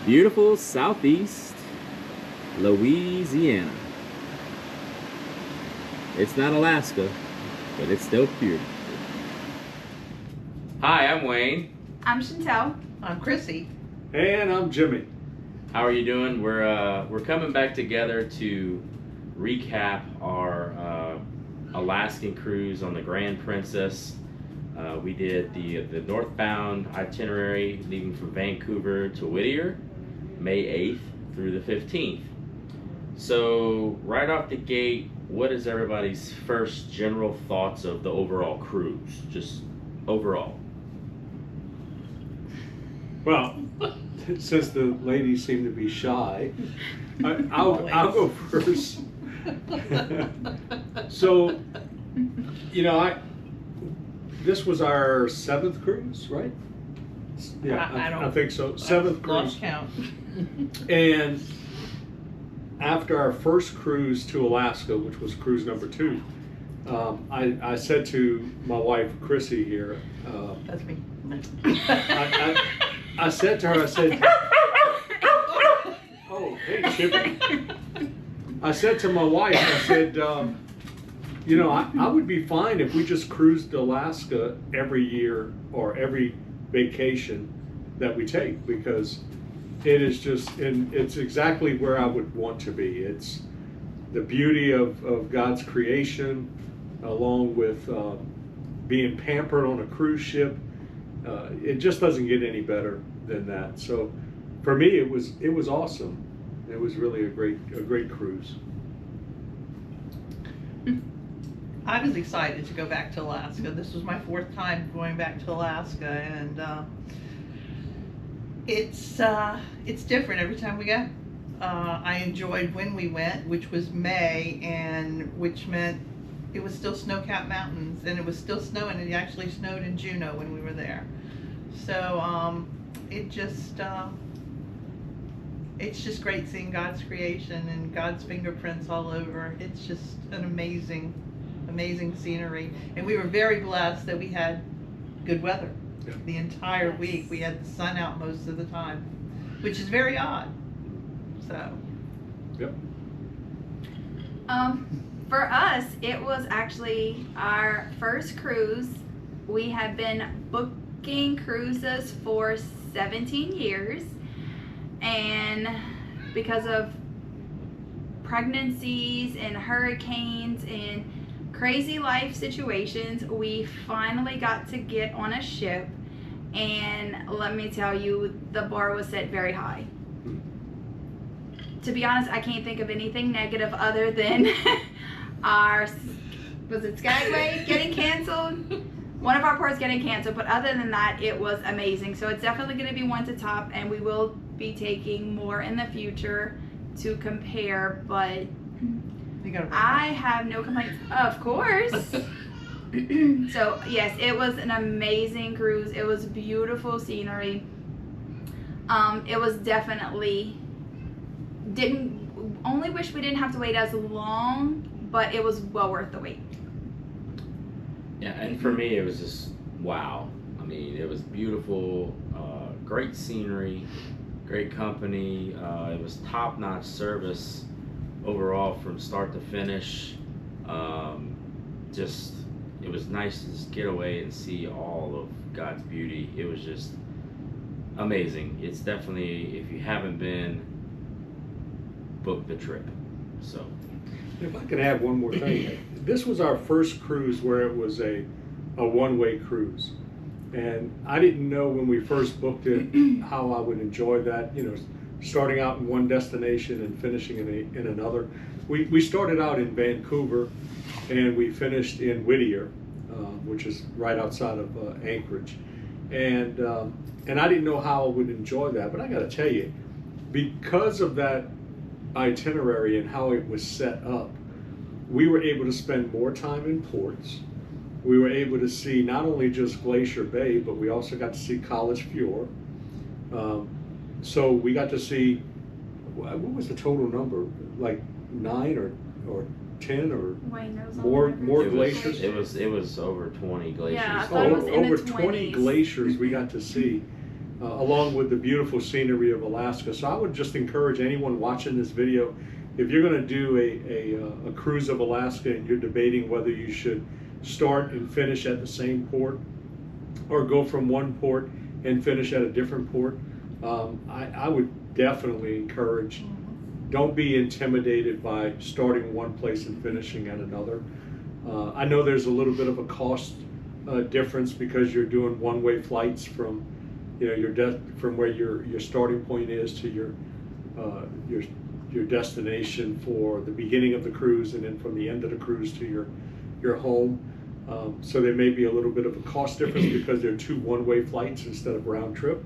Beautiful southeast Louisiana. It's not Alaska, but it's still beautiful. Hi, I'm Wayne. I'm Chantel. I'm Chrissy. And I'm Jimmy. How are you doing? We're coming back together to recap our Alaskan cruise on the Grand Princess. We did the northbound itinerary leaving from Vancouver to Whittier, May 8th through the 15th. So right off the gate, what is everybody's first general thoughts of the overall cruise? Just overall. Well, since the ladies seem to be shy, I'll go first. So, this was our 7th cruise, right? Yeah, I think so. 7th cruise. Lost count. And after our first cruise to Alaska, which was cruise number 2, I said to my wife, Chrissy here, That's me. I said to her, oh, hey, Chippy. I said to my wife, I said, I would be fine if we just cruised Alaska every year or every vacation that we take, because it is just, and it's exactly where I would want to be. It's the beauty of God's creation, along with being pampered on a cruise ship. It just doesn't get any better than that. So for me, it was awesome. It was really a great cruise. I was excited to go back to Alaska. This was my 4th time going back to Alaska, and it's different every time we go. I enjoyed when we went, which was May, and which meant it was still snow-capped mountains, and it was still snowing. It actually snowed in Juneau when we were there. So it's just great seeing God's creation and God's fingerprints all over. It's just an amazing scenery. And we were very blessed that we had good weather the entire week. We had the sun out most of the time, which is very odd. So. Yep. For us, it was actually our first cruise. We have been booking cruises for 17 years, and because of pregnancies and hurricanes and crazy life situations, we finally got to get on a ship, and let me tell you, the bar was set very high. To be honest, I can't think of anything negative other than was it Skagway getting canceled? One of our ports getting canceled, but other than that, it was amazing. So it's definitely going to be one to top, and we will be taking more in the future to compare, but I have no complaints, of course. So yes, it was an amazing cruise. It was beautiful scenery. It was definitely, only wish we didn't have to wait as long, but it was well worth the wait. Yeah, and for me, it was just wow. I mean, it was beautiful, great scenery, great company. It was top-notch service overall from start to finish. It was nice to just get away and see all of God's beauty. It was just amazing. It's definitely, if you haven't been, book the trip. So. If I could add one more thing, this was our first cruise where it was a one-way cruise, and I didn't know when we first booked it how I would enjoy that. Starting out in one destination and finishing in another. We started out in Vancouver, and we finished in Whittier, which is right outside of Anchorage, and I didn't know how I would enjoy that. But I got to tell you, because of that itinerary and how it was set up, we were able to spend more time in ports. We were able to see not only just Glacier Bay, but we also got to see College Fjord. So we got to see, what was the total number? Like 9 or 10 or more glaciers? It was over 20 glaciers. Yeah, I thought it was in over the 20 20s. glaciers we got to see. along with the beautiful scenery of Alaska. So I would just encourage anyone watching this video, if you're going to do a cruise of Alaska and you're debating whether you should start and finish at the same port or go from one port and finish at a different port, I would definitely encourage, don't be intimidated by starting one place and finishing at another. I know there's a little bit of a cost difference because you're doing one-way flights from, from where your starting point is to your destination for the beginning of the cruise, and then from the end of the cruise to your home. So there may be a little bit of a cost difference because they're 2 one-way flights instead of round trip,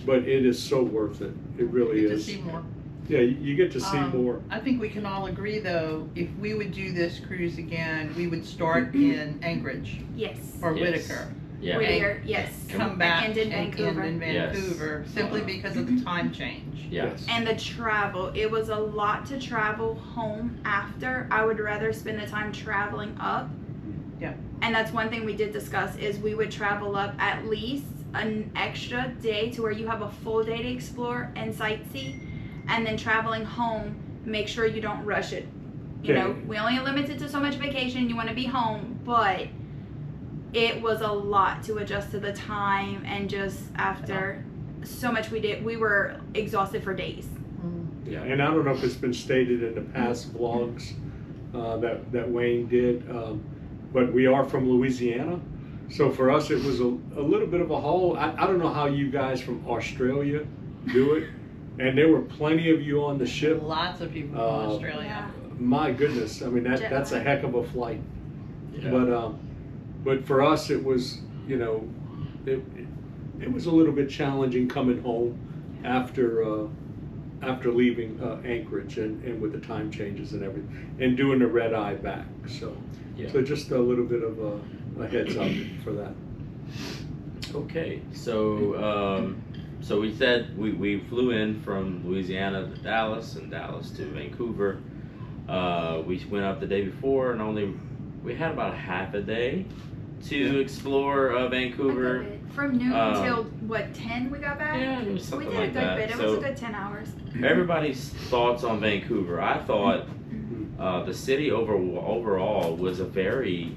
but it is so worth it. It really You get is. to see more. Yeah, you get to see more. I think we can all agree, though, if we would do this cruise again, we would start in Anchorage Yes. or Yes. Whitaker. Yeah. Whittier, yes. Come back And in Vancouver. end in Yes. Vancouver, simply because of the time change. Yes. And the travel, it was a lot to travel home after. I would rather spend the time traveling up. Yeah. And that's one thing we did discuss, is we would travel up at least an extra day to where you have a full day to explore and sightsee, and then traveling home, make sure you don't rush it. You know, we only limited to so much vacation, you want to be home, but it was a lot to adjust to the time, and just after so much we did, we were exhausted for days. Yeah, and I don't know if it's been stated in the past vlogs that Wayne did, but we are from Louisiana. So for us, it was a little bit of a haul. I don't know how you guys from Australia do it. And there were plenty of you on the ship. Lots of people from Australia. My goodness, I mean, that's a heck of a flight. Yeah. But for us, it was, it was a little bit challenging coming home after leaving Anchorage and with the time changes and everything, and doing the red eye back. So just a little bit of a heads up for that. Okay, so so we said we flew in from Louisiana to Dallas, and Dallas to Vancouver. We went up the day before, and we had about half a day to explore Vancouver. From noon until what, 10 we got back? Yeah, it was something we did like that. a good bit. It was a good 10 hours. Everybody's thoughts on Vancouver. I thought the city overall was a very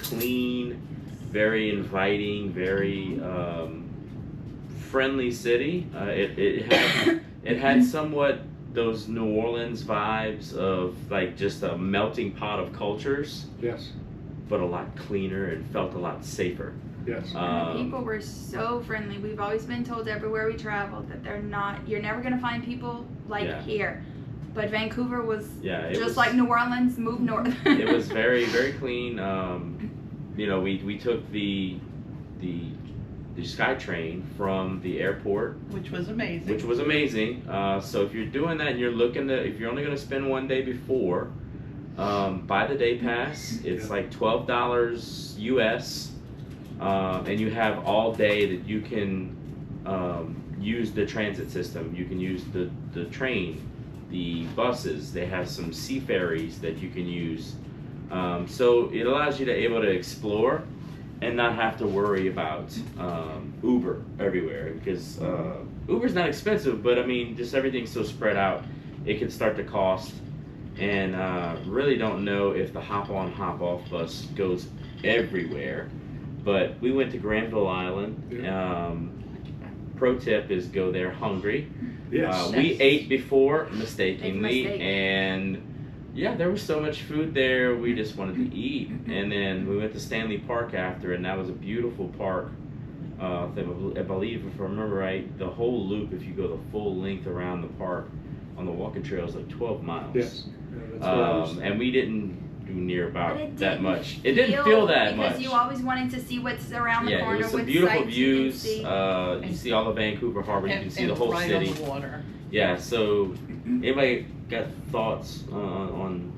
clean, very inviting, very friendly city. It had somewhat those New Orleans vibes of like just a melting pot of cultures. Yes. But a lot cleaner and felt a lot safer. Yes. And the people were so friendly. We've always been told everywhere we traveled that you're never going to find people like here. But Vancouver was just like New Orleans, move north. It was very, very clean. We took the SkyTrain from the airport, which was amazing. So if you're doing that and if you're only going to spend one day before, buy the day pass. It's like $12 US, and you have all day that you can use the transit system. You can use the train, the buses. They have some sea ferries that you can use. So it allows you to able to explore and not have to worry about Uber everywhere, because Uber's not expensive, but I mean, just everything's so spread out, it can start to cost. And really don't know if the hop-on, hop-off bus goes everywhere. But we went to Granville Island. Pro tip is go there hungry. Yes. We ate before mistakenly, and there was so much food there, we just wanted to eat. And then we went to Stanley Park after, and that was a beautiful park. I believe, if I remember right, the whole loop, if you go the full length around the park on the walking trail, is like 12 miles. Yes. And we didn't do near about that much. It didn't feel that much. Because you always wanted to see what's around the corner. It was some with beautiful sights views. you You see all of Vancouver Harbor. You can see the whole right city. on the water. Yeah. So, anybody got thoughts on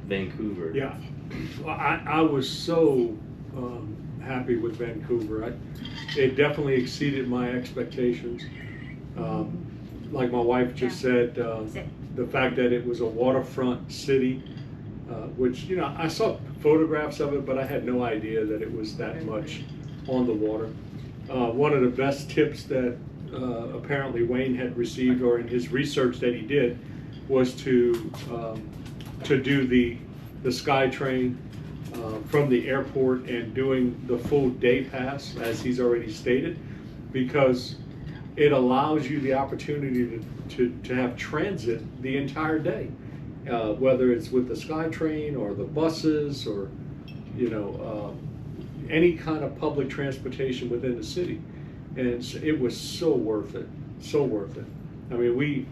Vancouver? Yeah. Well, I was so happy with Vancouver. It definitely exceeded my expectations. Like my wife just said, the fact that it was a waterfront city, which, I saw photographs of it, but I had no idea that it was that much on the water. one of the best tips that apparently Wayne had received, or in his research that he did, was to do the SkyTrain from the airport and doing the full day pass, as he's already stated, because it allows you the opportunity to have transit the entire day, whether it's with the SkyTrain or the buses or, you know, any kind of public transportation within the city. And it was so worth it, so worth it. I mean,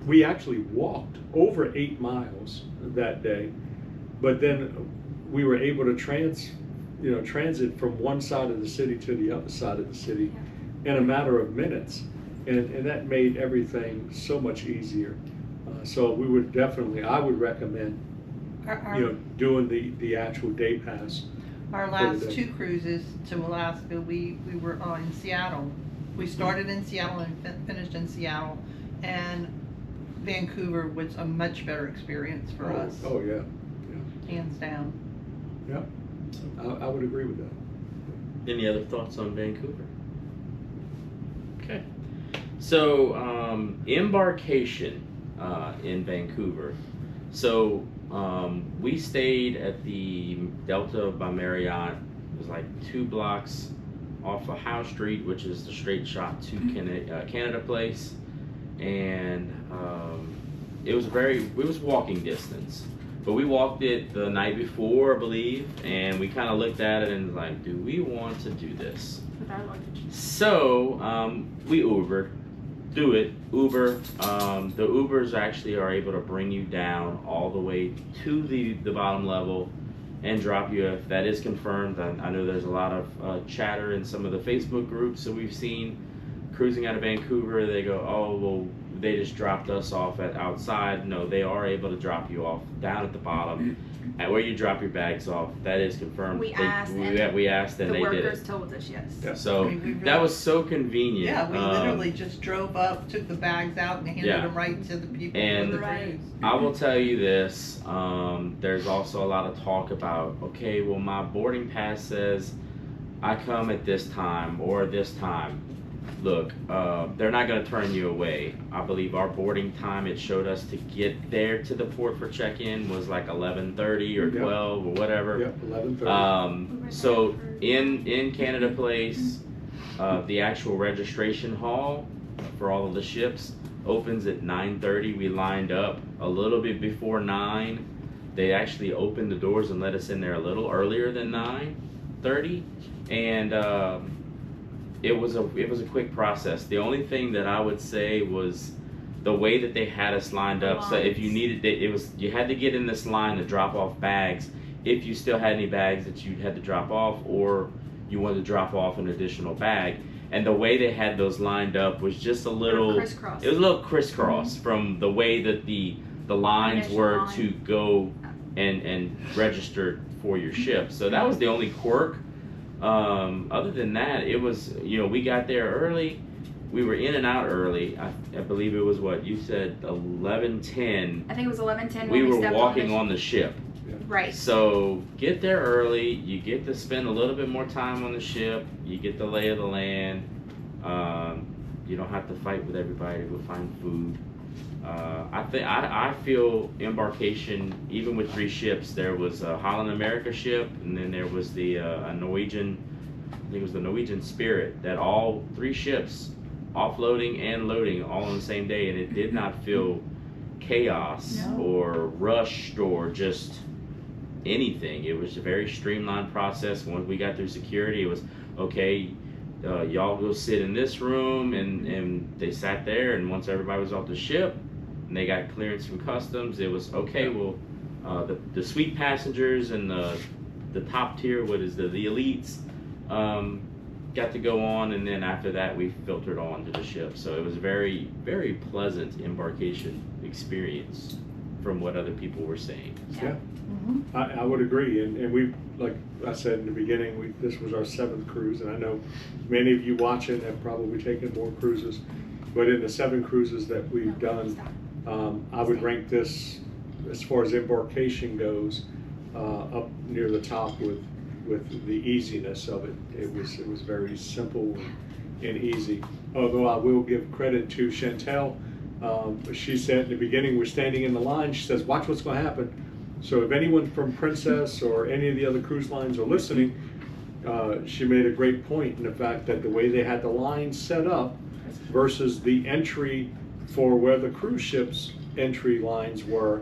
we actually walked over 8 miles that day, but then we were able to transit from one side of the city to the other side of the city in a matter of minutes, and that made everything so much easier. So we would definitely, I would recommend, doing the actual day pass. Our last 2 cruises to Alaska, we were in Seattle. We started in Seattle and finished in Seattle, and Vancouver was a much better experience for us. Oh yeah, Hands down. yeah. I would agree with that. Any other thoughts on Vancouver? Okay. So, embarkation in Vancouver. So, we stayed at the Delta by Marriott. It was like 2 blocks off of Howe Street, which is the straight shot to Canada Place. And it was walking distance. But we walked it the night before, I believe, and we kind of looked at it and was like, do we want to do this? With our luggage. So we Ubered. Do it. Uber. The Ubers actually are able to bring you down all the way to the bottom level and drop you if that is confirmed. I know there's a lot of chatter in some of the Facebook groups that we've seen cruising out of Vancouver. They go, oh, well, they just dropped us off at outside. No, they are able to drop you off down at the bottom, at where you drop your bags off. That is confirmed. We asked, and we asked, and the they did workers it. told us yes. Yeah. So I mean, we really, that was so convenient. Yeah, we literally just drove up, took the bags out, and handed them right to the people And for the Right. cruise. I will tell you this, there's also a lot of talk about, okay, well, my boarding pass says I come at this time or this time. Look, they're not going to turn you away. I believe our boarding time, it showed us to get there to the port for check-in was like 11:30 or 12 or whatever. Yep, 11:30. So in Canada Place, the actual registration hall for all of the ships opens at 9:30. We lined up a little bit before 9. They actually opened the doors and let us in there a little earlier than 9:30, and it was a quick process. The only thing that I would say was the way that they had us lined up. So if you needed you had to get in this line to drop off bags if you still had any bags that you had to drop off, or you wanted to drop off an additional bag. And the way they had those lined up was just a little crisscross. It was a little crisscross from the way that the lines were to go and register for your ship. So that was the only quirk. Other than that, it was, we got there early. We were in and out early. I believe it was what you said, 11:10. I think it was 11:10 when We we were stepped walking on the ship. Right. So get there early. You get to spend a little bit more time on the ship. You get the lay of the land. You don't have to fight with everybody to go find food. I feel embarkation, even with 3 ships, there was a Holland America ship, and then there was the a Norwegian, I think it was the Norwegian Spirit, that all 3 ships offloading and loading all on the same day, and it did not feel chaos or rushed or just anything. It was a very streamlined process. Once we got through security, it was okay. Y'all go sit in this room, and they sat there, and once everybody was off the ship and they got clearance from customs, it was okay. Well, the suite passengers and the top tier, what is the elites, got to go on, and then after that we filtered on to the ship. So it was a very, very pleasant embarkation experience from what other people were saying. Yeah. I would agree, and we, like I said in the beginning, this was our 7th cruise, and I know many of you watching have probably taken more cruises, but in the 7 cruises that we've done, I would rank this, as far as embarkation goes, up near the top with with the easiness of it. It was very simple and easy. Although I will give credit to Chantel. She said in the beginning, we're standing in the line. She says, "Watch what's going to happen." So if anyone from Princess or any of the other cruise lines are listening, she made a great point in the fact that the way they had the line set up versus the entry for where the cruise ships entry lines were,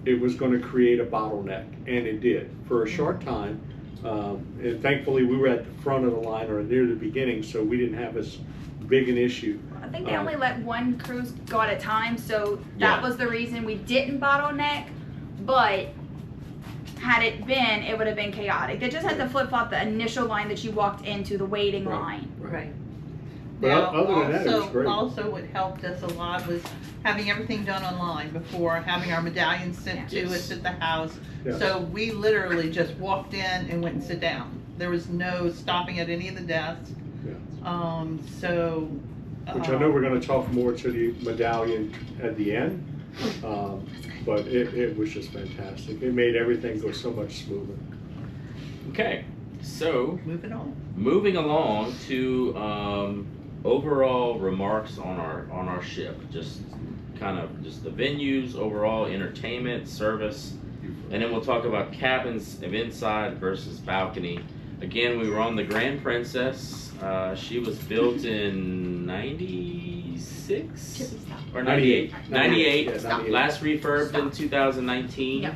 it was going to create a bottleneck, and it did for a short time. And thankfully we were at the front of the line or near the beginning, so we didn't have as big an issue. I think they only let one cruise go at a time, so that was the reason we didn't bottleneck. But had it been, it would have been chaotic. They just had to flip-flop the initial line that you walked into, the waiting line. Right. But Now, other than that, it was great. Also, what helped us a lot was having everything done online before, having our medallions sent to us at the house. Yeah. So we literally just walked in and went and sit down. There was no stopping at any of the desks. Yeah. Which I know we're going to talk more to the medallion at the end, but it was just fantastic. It made everything go so much smoother. Okay, so moving along to overall remarks on our ship. Just the venues, overall entertainment, service, and then we'll talk about cabins of inside versus balcony. Again, we were on the Grand Princess. She was built in 96 or 98. 98. Yeah, 98. Last refurbed in 2019. Yep.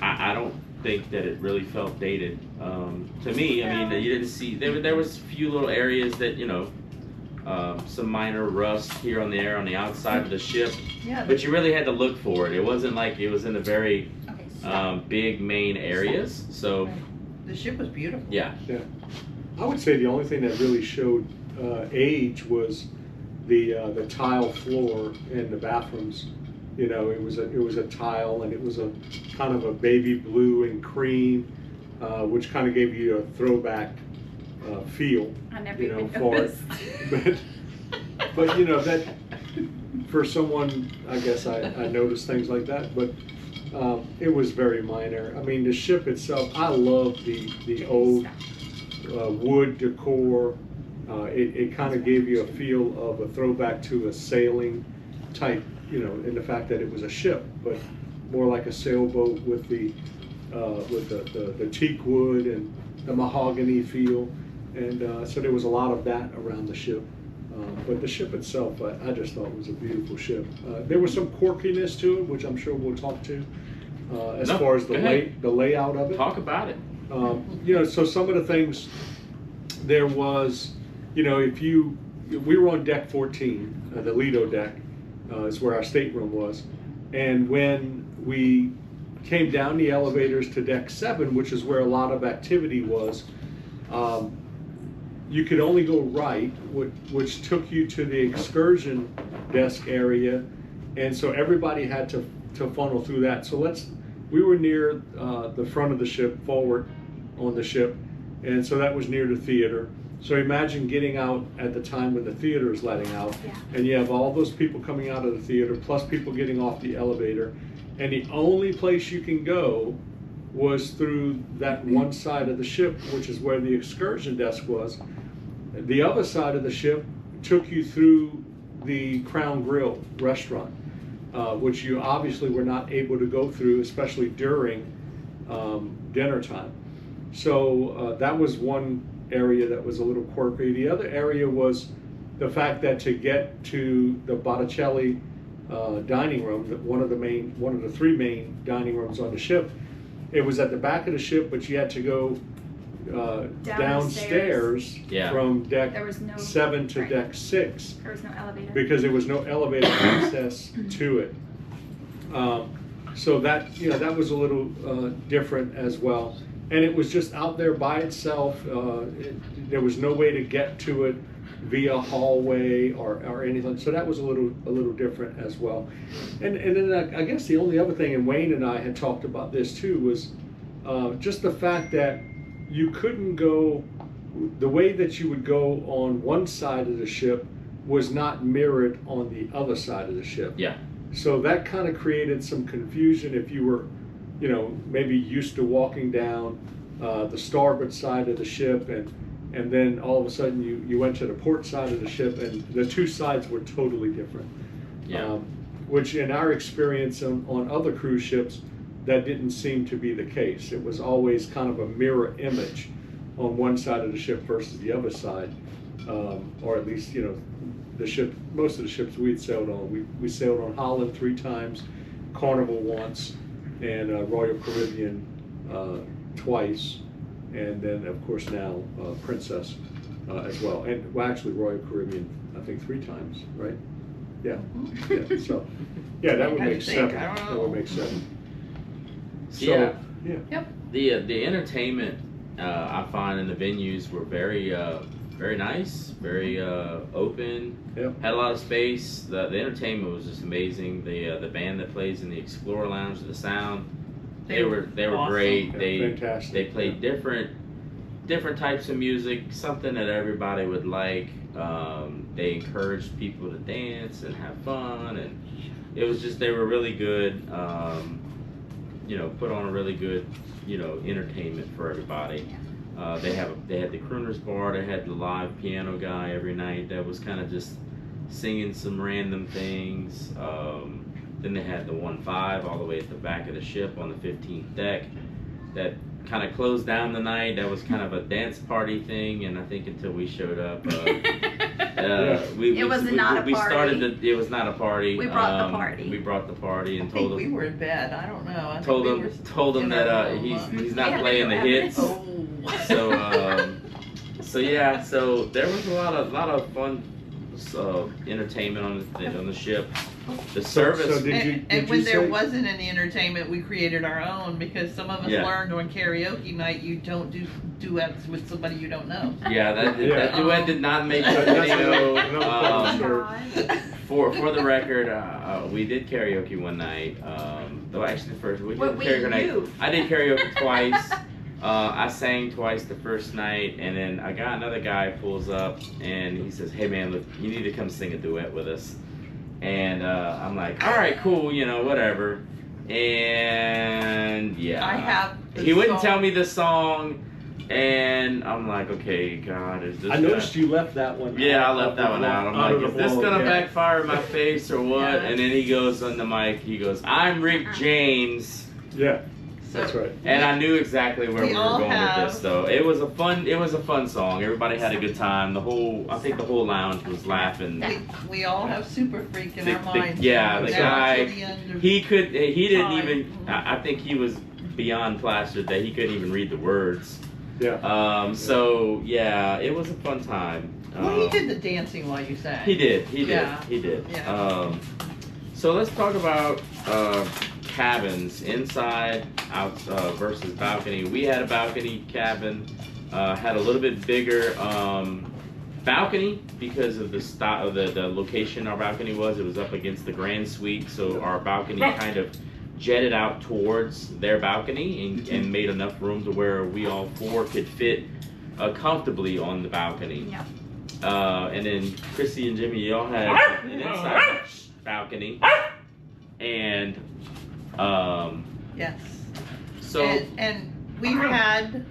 I don't think that it really felt dated. To me, I mean, you didn't see there was a few little areas that some minor rust here and there on the outside of the ship, but you really had to look for it. It wasn't like it was in a very big main areas. So the ship was beautiful. Yeah. I would say the only thing that really showed age was the tile floor in the bathrooms. It was a tile, and it was a kind of a baby blue and cream, which kind of gave you a throwback feel. I never even for it. noticed. But that for someone, I guess I noticed things like that, but it was very minor. I mean, the ship itself, I love the old wood decor. It kind of gave you a feel of a throwback to a sailing type, in the fact that it was a ship, but more like a sailboat with the teak wood and the mahogany feel, and so there was a lot of that around the ship. But the ship itself, I just thought was a beautiful ship. There was some quirkiness to it, which I'm sure we'll talk to, as far as the layout of it. Talk about it. So some of the things, there was, we were on deck 14, the Lido deck, is where our stateroom was. And when we came down the elevators to deck 7, which is where a lot of activity was, you could only go right, which took you to the excursion desk area. And so everybody had to funnel through that. So we were near the front of the ship, forward on the ship. And so that was near the theater. So imagine getting out at the time when the theater is letting out, and you have all those people coming out of the theater, plus people getting off the elevator, and the only place you can go was through that one side of the ship, which is where the excursion desk was. The other side of the ship took you through the Crown Grill restaurant, which you obviously were not able to go through, especially during dinner time. So that was one area that was a little quirky. The other area was the fact that to get to the Botticelli dining room, one of the 3 main dining rooms on the ship, it was at the back of the ship, but you had to go downstairs from deck 7 to deck 6. There was no elevator. Because there was no elevator access to it. So that that was a little different as well. And it was just out there by itself. There was no way to get to it via hallway or anything. So that was a little different as well. And then I guess the only other thing, and Wayne and I had talked about this too, was just the fact that you couldn't go, the way that you would go on one side of the ship was not mirrored on the other side of the ship. Yeah. So that kind of created some confusion if you were you know, maybe used to walking down the starboard side of the ship, and then all of a sudden you went to the port side of the ship, and the two sides were totally different. Yeah. Which in our experience on other cruise ships, that didn't seem to be the case. It was always kind of a mirror image on one side of the ship versus the other side, or at least, you know, most of the ships we'd sailed on. We sailed on Holland 3 times, Carnival once, and Royal Caribbean twice, and then of course now Princess as well. And well, actually Royal Caribbean I think 3 times, right? Yeah. Yeah. So yeah, that would make 7. That would make 7. So, Yeah. Yeah. Yep. The entertainment I find in the venues were very nice, very open. Yep. Had a lot of space. The entertainment was just amazing. The band that plays in the Explorer Lounge, the sound, they were awesome. great. Yeah, fantastic. They played different types of music, something that everybody would like. They encouraged people to dance and have fun, and it was just, they were really good. You know, put on a really good, you know, entertainment for everybody. They had the crooners bar. They had the live piano guy every night that was kind of just singing some random things. Then they had the 1-5 all the way at the back of the ship on the 15th deck that kind of closed down the night. That was kind of a dance party thing, and I think until we showed up, it was not a party. It was not a party. We brought the party. We brought the party and I think told we him. were in bed. I don't know. I Told think him in that our room. he's not Yeah, playing the they were hits. Oh. So yeah, so there was a lot of fun entertainment on the ship. The service. So did And you when there say- wasn't any entertainment, we created our own, because some of us Yeah. learned on karaoke night you don't do duets with somebody you don't know. Yeah, that Yeah. duet did not make the That's video. another Oh, story. God. For the record, we did karaoke one night. Though actually the first we did What we karaoke night. do. I did karaoke twice. I sang twice the first night, and then another guy pulls up and he says, "Hey man, look, you need to come sing a duet with us." And I'm like, "All right, cool, you know, whatever." And yeah, I have the he wouldn't song. tell me the song, and I'm like, "Okay, God, is this?" I noticed you left that one. Yeah, I out left of that the one flow- out. I'm of like, the is this flow, gonna yeah. backfire in my face or what? Yeah. And then he goes on the mic, he goes, "I'm Rick James." Yeah, So that's right. And I knew exactly where We we were all going with have- this though. It was a fun song. Everybody had a good time. I think the whole lounge was laughing. We all have Super Freak in our minds. Yeah, the Down guy, to the end of he didn't time. even, I think he was beyond plastered that he couldn't even read the words. Yeah. So yeah, it was a fun time. Well, he did the dancing while you sang. He did. Yeah. Yeah. So let's talk about cabins, inside, out versus balcony. We had a balcony cabin, had a little bit bigger balcony because of the style, the location our balcony was. It was up against the grand suite, so our balcony kind of jetted out towards their balcony and made enough room to where we all 4 could fit comfortably on the balcony. Yeah. And then Chrissy and Jimmy, y'all had an inside balcony, and Yes. so And we've had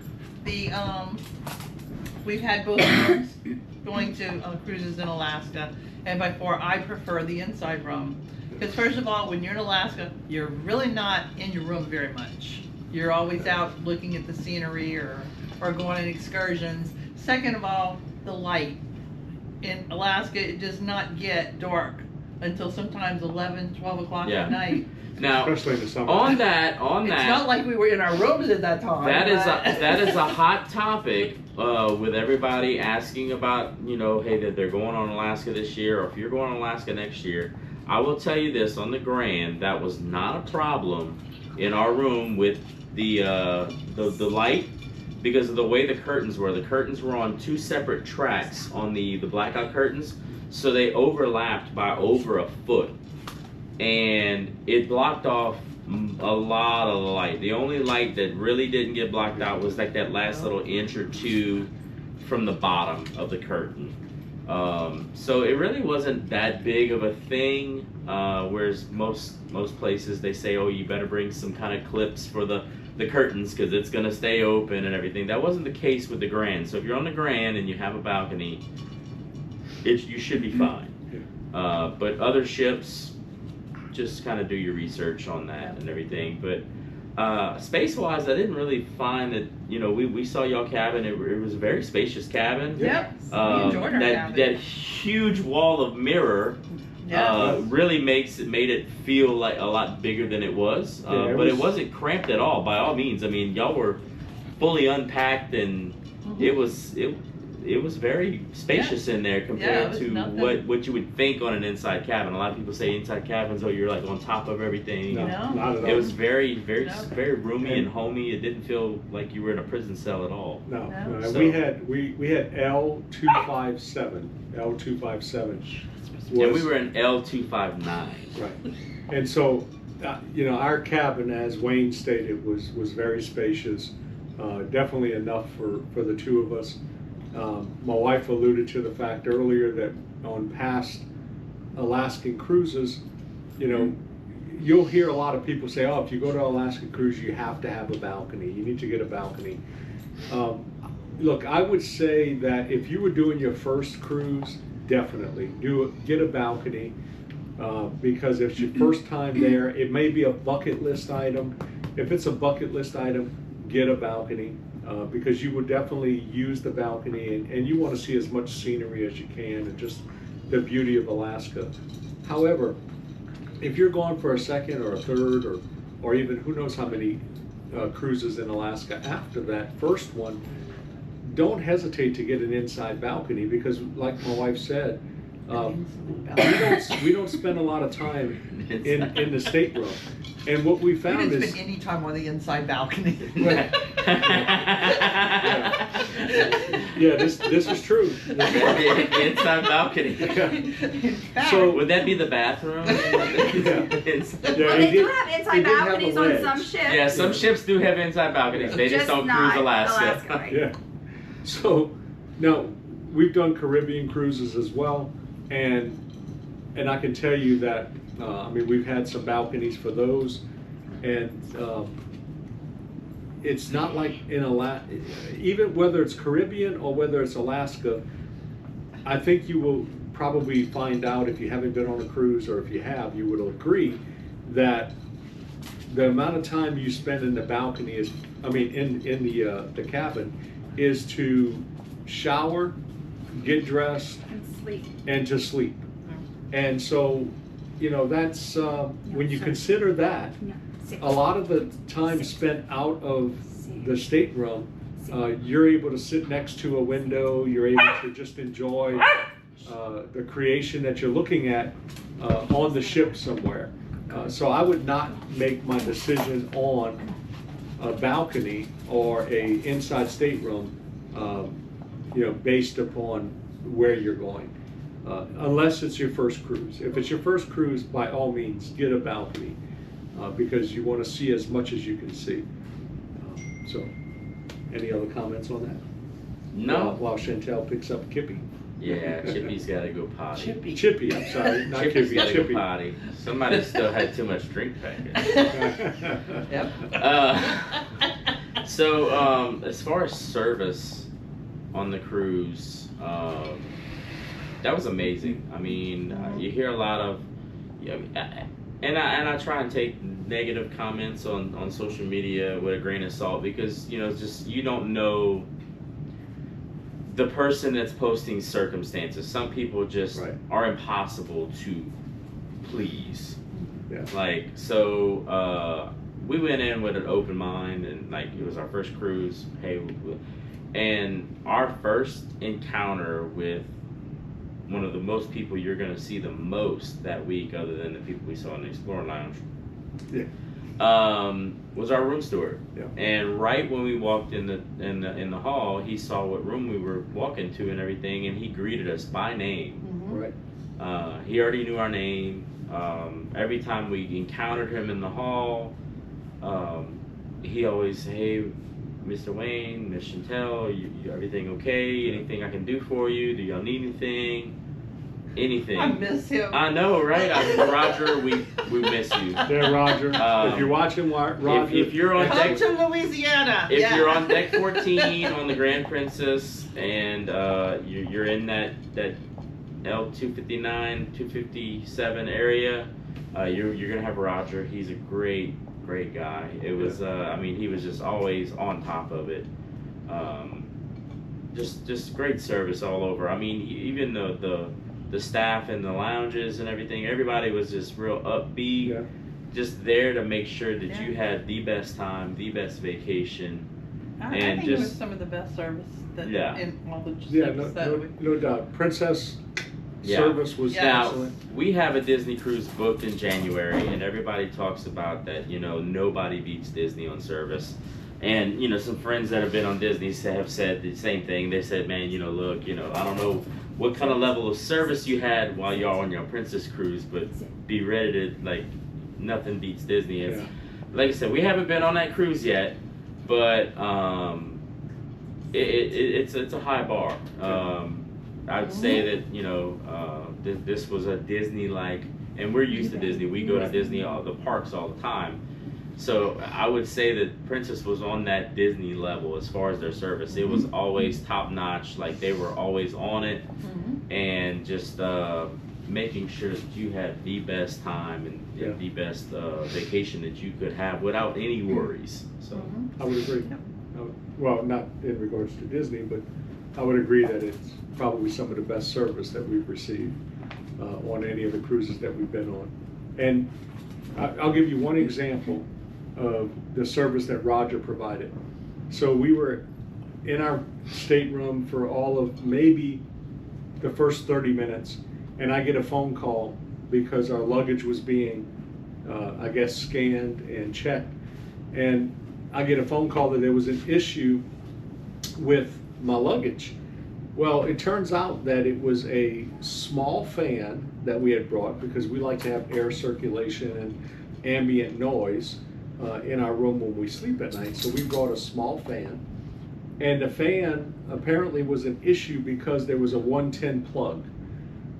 we've had both rooms going to cruises in Alaska, and by far I prefer the inside room. Because first of all, when you're in Alaska, you're really not in your room very much. You're always out looking at the scenery or going on excursions. Second of all, the light. In Alaska, it does not get dark until sometimes 11, 12 o'clock Yeah. at night. now Especially in the summer. on that, It's not like we were in our rooms at that time. that is but- that is a hot topic with everybody asking about, you know, hey, that they're going on Alaska this year, or if you're going on Alaska next year. I will tell you this, on the Grand, that was not a problem in our room with the light, because of the way the curtains were. The curtains were on 2 separate tracks on the blackout curtains, so they overlapped by over a foot, and it blocked off a lot of the light. The only light that really didn't get blocked out was like that last little inch or 2 from the bottom of the curtain. So it really wasn't that big of a thing. Whereas most places they say, oh, you better bring some kind of clips for the curtains because it's gonna stay open and everything. That wasn't the case with the Grand. So if you're on the Grand and you have a balcony, you should be fine. But other ships, just kind of do your research on that and everything. But space-wise, I didn't really find that, you know, we saw y'all cabin. It was a very spacious cabin. Yep. We enjoyed our cabin. That huge wall of mirror really made it feel like a lot bigger than it was. But it wasn't cramped at all, by all means. I mean, y'all were fully unpacked, and it was very spacious in there compared to what you would think on an inside cabin. A lot of people say inside cabins, oh, you're like on top of everything. No, not at all. It was very roomy and homey. It didn't feel like you were in a prison cell at all. No. So, we had L257. L257. And we were in L259. Right. And so, you know, our cabin, as Wayne stated, was very spacious. Definitely enough for the two of us. My wife alluded to the fact earlier that on past Alaskan cruises, you know, you'll hear a lot of people say, oh, if you go to an Alaskan cruise, you have to have a balcony. You need to get a balcony. Look, I would say that if you were doing your first cruise, definitely get a balcony, because if it's your first time there, it may be a bucket list item. If it's a bucket list item, get a balcony. Because you would definitely use the balcony, and you want to see as much scenery as you can and just the beauty of Alaska. However, if you're going for a second or a third or even who knows how many cruises in Alaska after that first one, don't hesitate to get an inside balcony, because like my wife said, we don't spend a lot of time in the stateroom. And what we found we didn't is spend any time on the inside balcony. This is true. Inside balcony. So would that be the bathroom? Well, they do have inside balconies on some ships. Yeah, some ships do have inside balconies. They just don't cruise Alaska. Right? Yeah. So now we've done Caribbean cruises as well, and I can tell you that I mean, we've had some balconies for those, and it's not like in Alaska, even whether it's Caribbean or whether it's Alaska, I think you will probably find out, if you haven't been on a cruise, or if you have, you would agree that the amount of time you spend in the balcony is, I mean, in the cabin, is to shower, get dressed, and to sleep. And so, you know, that's when you consider that, a lot of the time spent out of the stateroom, you're able to sit next to a window, you're able to just enjoy the creation that you're looking at on the ship somewhere. So I would not make my decision on a balcony or a inside stateroom, you know, based upon where you're going. Unless it's your first cruise. If it's your first cruise, by all means, get a balcony, because you want to see as much as you can see. So, any other comments on that? No. While Chantel picks up Kippy. Yeah, Chippy's got to go potty. Chippy, I'm sorry, not Chippy's Kippy, got to Chippy. go potty. Somebody still had too much drink back in. Yep. So, as far as service on the cruise, that was amazing. I mean, you hear a lot of, and I try and take negative comments on social media with a grain of salt, because, you know, just, you don't know the person that's posting circumstances. Some people just are impossible to please. Yeah. Like, so we went in with an open mind, and like, it was our first cruise. Hey, and our first encounter with one of the most people you're going to see the most that week, other than the people we saw in the Explorer Lounge, was our room steward. Yeah. And right when we walked in the hall, he saw what room we were walking to and everything, and he greeted us by name. Right. He already knew our name. Every time we encountered him in the hall, he always, hey, Mr. Wayne, Miss Chantel, everything okay? Anything I can do for you? Do y'all need anything? Anything? I miss him. I know, right? Roger, we miss you. Yeah, Roger. If you're watching, Roger. If you're on Come deck, to Louisiana. if you're on deck 14 on the Grand Princess, and you're in that L259, 257 area, you're gonna have Roger. He's a great guy. It was, I mean, he was just always on top of it. Just great service all over. I mean, even the staff in the lounges and everything, everybody was just real upbeat. Yeah. Just there to make sure that you had the best time, the best vacation. I And think it was just- some of the best service that Yeah. in all the Yeah, ships that no doubt. Princess Yeah. service was Yeah. excellent. We have a Disney cruise booked in January, and everybody talks about that. Nobody beats Disney on service. And some friends that have been on Disney have said the same thing. They said, "Man, look, I don't know what kind of level of service you had while y'all on your Princess cruise, but be ready to nothing beats Disney." It's, Yeah. like I said, we haven't been on that cruise yet, but it's a high bar. I would say that this was a Disney-like, and we're used to Disney. We go to Disney, the parks all the time. So I would say that Princess was on that Disney level as far as their service. It was always top notch. Like, they were always on it, and just making sure that you had the best time and the best vacation that you could have without any worries. So I would agree. Well, not in regards to Disney, but I would agree that it's probably some of the best service that we've received on any of the cruises that we've been on. And I'll give you one example of the service that Roger provided. So we were in our stateroom for all of maybe the first 30 minutes, and I get a phone call because our luggage was being, I guess, scanned and checked. And I get a phone call that there was an issue with my luggage. Well, it turns out that it was a small fan that we had brought, because we like to have air circulation and ambient noise in our room when we sleep at night. So we brought a small fan, and the fan apparently was an issue because there was a 110 plug.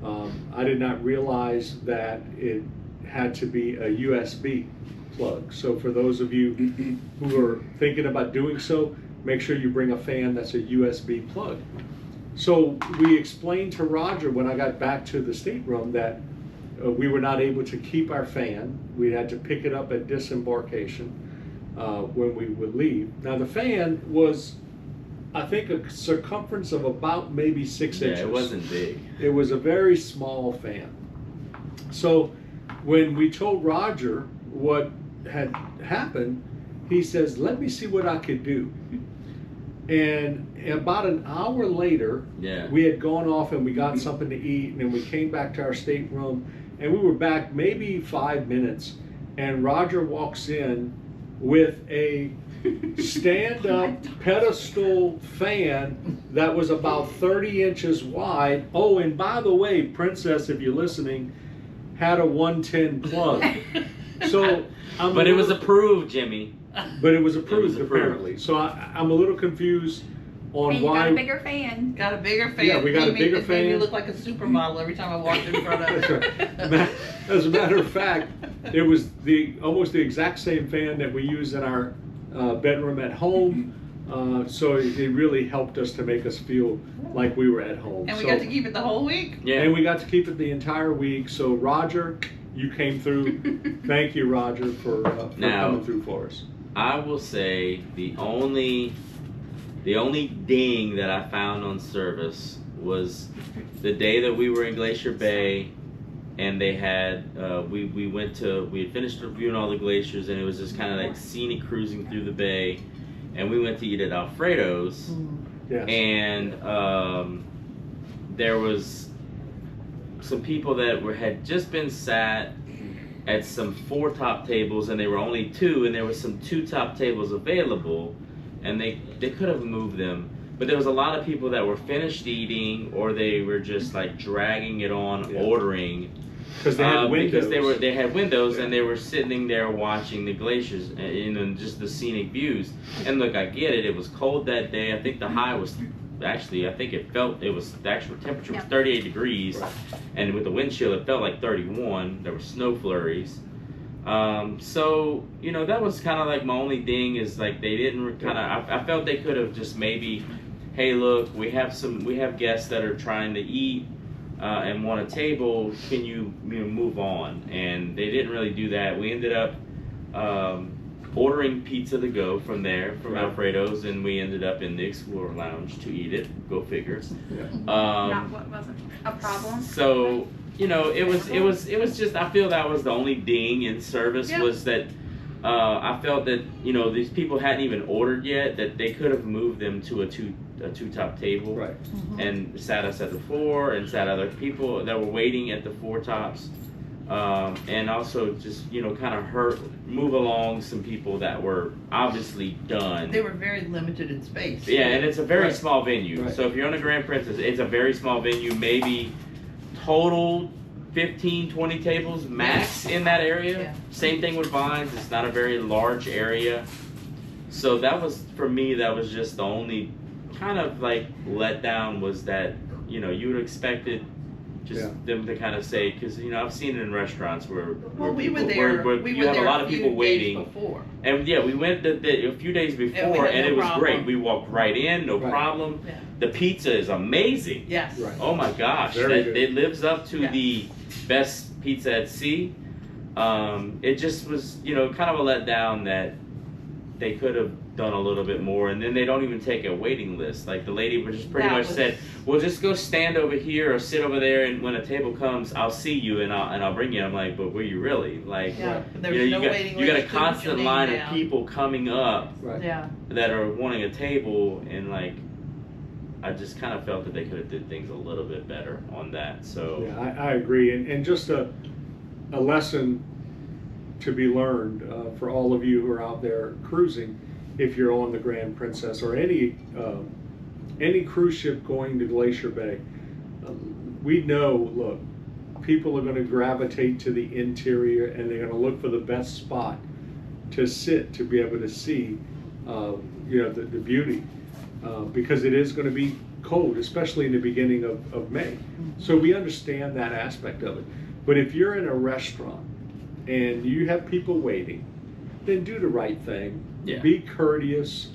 I did not realize that it had to be a USB plug. So for those of you who are thinking about doing so, make sure you bring a fan that's a USB plug. So we explained to Roger when I got back to the stateroom that we were not able to keep our fan. We had to pick it up at disembarkation when we would leave. Now the fan was, I think, a circumference of about maybe 6 inches. yeah, it wasn't big. It was a very small fan. So when we told Roger what had happened, he says, "Let me see what I could do." And about an hour later, we had gone off and we got something to eat, and then we came back to our stateroom, and we were back maybe 5 minutes, and Roger walks in with a stand-up pedestal fan that was about 30 inches wide. Oh, and by the way, Princess, if you're listening, had a 110 plug. So, But it was approved, Jimmy. But it was approved, approved. apparently. So I'm a little confused on And you why. got a bigger fan. Got a bigger fan. Yeah, we got a bigger It made me fan. look like a supermodel every time I walked in front of That's it. right. As a matter of fact, it was almost the exact same fan that we use in our bedroom at home. So it really helped us to make us feel like we were at home. And we got to keep it the whole week. Yeah. And we got to keep it the entire week. So Roger, you came through. Thank you, Roger, for coming through for us. I will say the only ding that I found on service was the day that we were in Glacier Bay, and they had we had finished reviewing all the glaciers, and it was just kind of like scenic cruising through the bay, and we went to eat at Alfredo's, Yes. and there was some people that had just been sat at some 4 top tables, and they were only 2, and there was some 2 top tables available, and they could have moved them, but there was a lot of people that were finished eating, or they were just like dragging it on, ordering, Because they had windows. Because they had windows, Yeah. and they were sitting there watching the glaciers and just the scenic views. And look, I get it. It was cold that day. I think the high was actually, I think it was the actual temperature was 38 degrees, Right. and with the wind chill, it felt like 31. There were snow flurries. So that was kind of like my only thing is like they didn't kind of. I felt they could have just maybe, hey, look, we have guests that are trying to eat and want a table. Can you move on? And they didn't really do that. We ended up ordering pizza to go from Right. Alfredo's, and we ended up in the Explorer Lounge to eat it. Go figure. Yeah. Not what wasn't a problem. So it was just, I feel that was the only ding in service. Yeah. Was that I felt that these people hadn't even ordered yet, that they could have moved them to a two top table, Right. and sat us at the floor and sat other people that were waiting at the four tops, and also just kind of move along some people that were obviously done. They were very limited in space. Yeah, and it's a very Right. small venue. Right. So if you're on the Grand Princess, it's a very small venue, maybe total 15, 20 tables max in that area. Yeah. Same thing with Vines, it's not a very large area. So that was, for me, that was just the only kind of like letdown, was that, you would expected just Yeah. them to kind of say, because, I've seen it in restaurants where Well, we were people- there. where we you were have there a lot of few people days waiting. before. And yeah, we went a few days before, had and no it was problem. great. We walked right in, no Right. problem. Yeah. The pizza is amazing. Yes. Right. Oh my gosh, Very good. it lives up to Yes. the best pizza at sea. It just was, kind of a letdown that they could have done a little bit more, and then they don't even take a waiting list. Like the lady was just pretty That much was- said, "Well, just go stand over here or sit over there, and when a table comes, I'll see you and I'll bring you." I'm like, "But were you really?" Like, Yeah. Right. But there was no you waiting got a list. Put your constant name line down. of people coming up Right. Yeah. that are wanting a table, and like, I just kind of felt that they could have did things a little bit better on that. So Yeah, I agree, and just a lesson to be learned for all of you who are out there cruising. If you're on the Grand Princess or any cruise ship going to Glacier Bay, we know, look, people are going to gravitate to the interior, and they're going to look for the best spot to sit to be able to see, the beauty, because it is going to be cold, especially in the beginning of May. So we understand that aspect of it. But if you're in a restaurant and you have people waiting, then do the right thing. Yeah. Be courteous.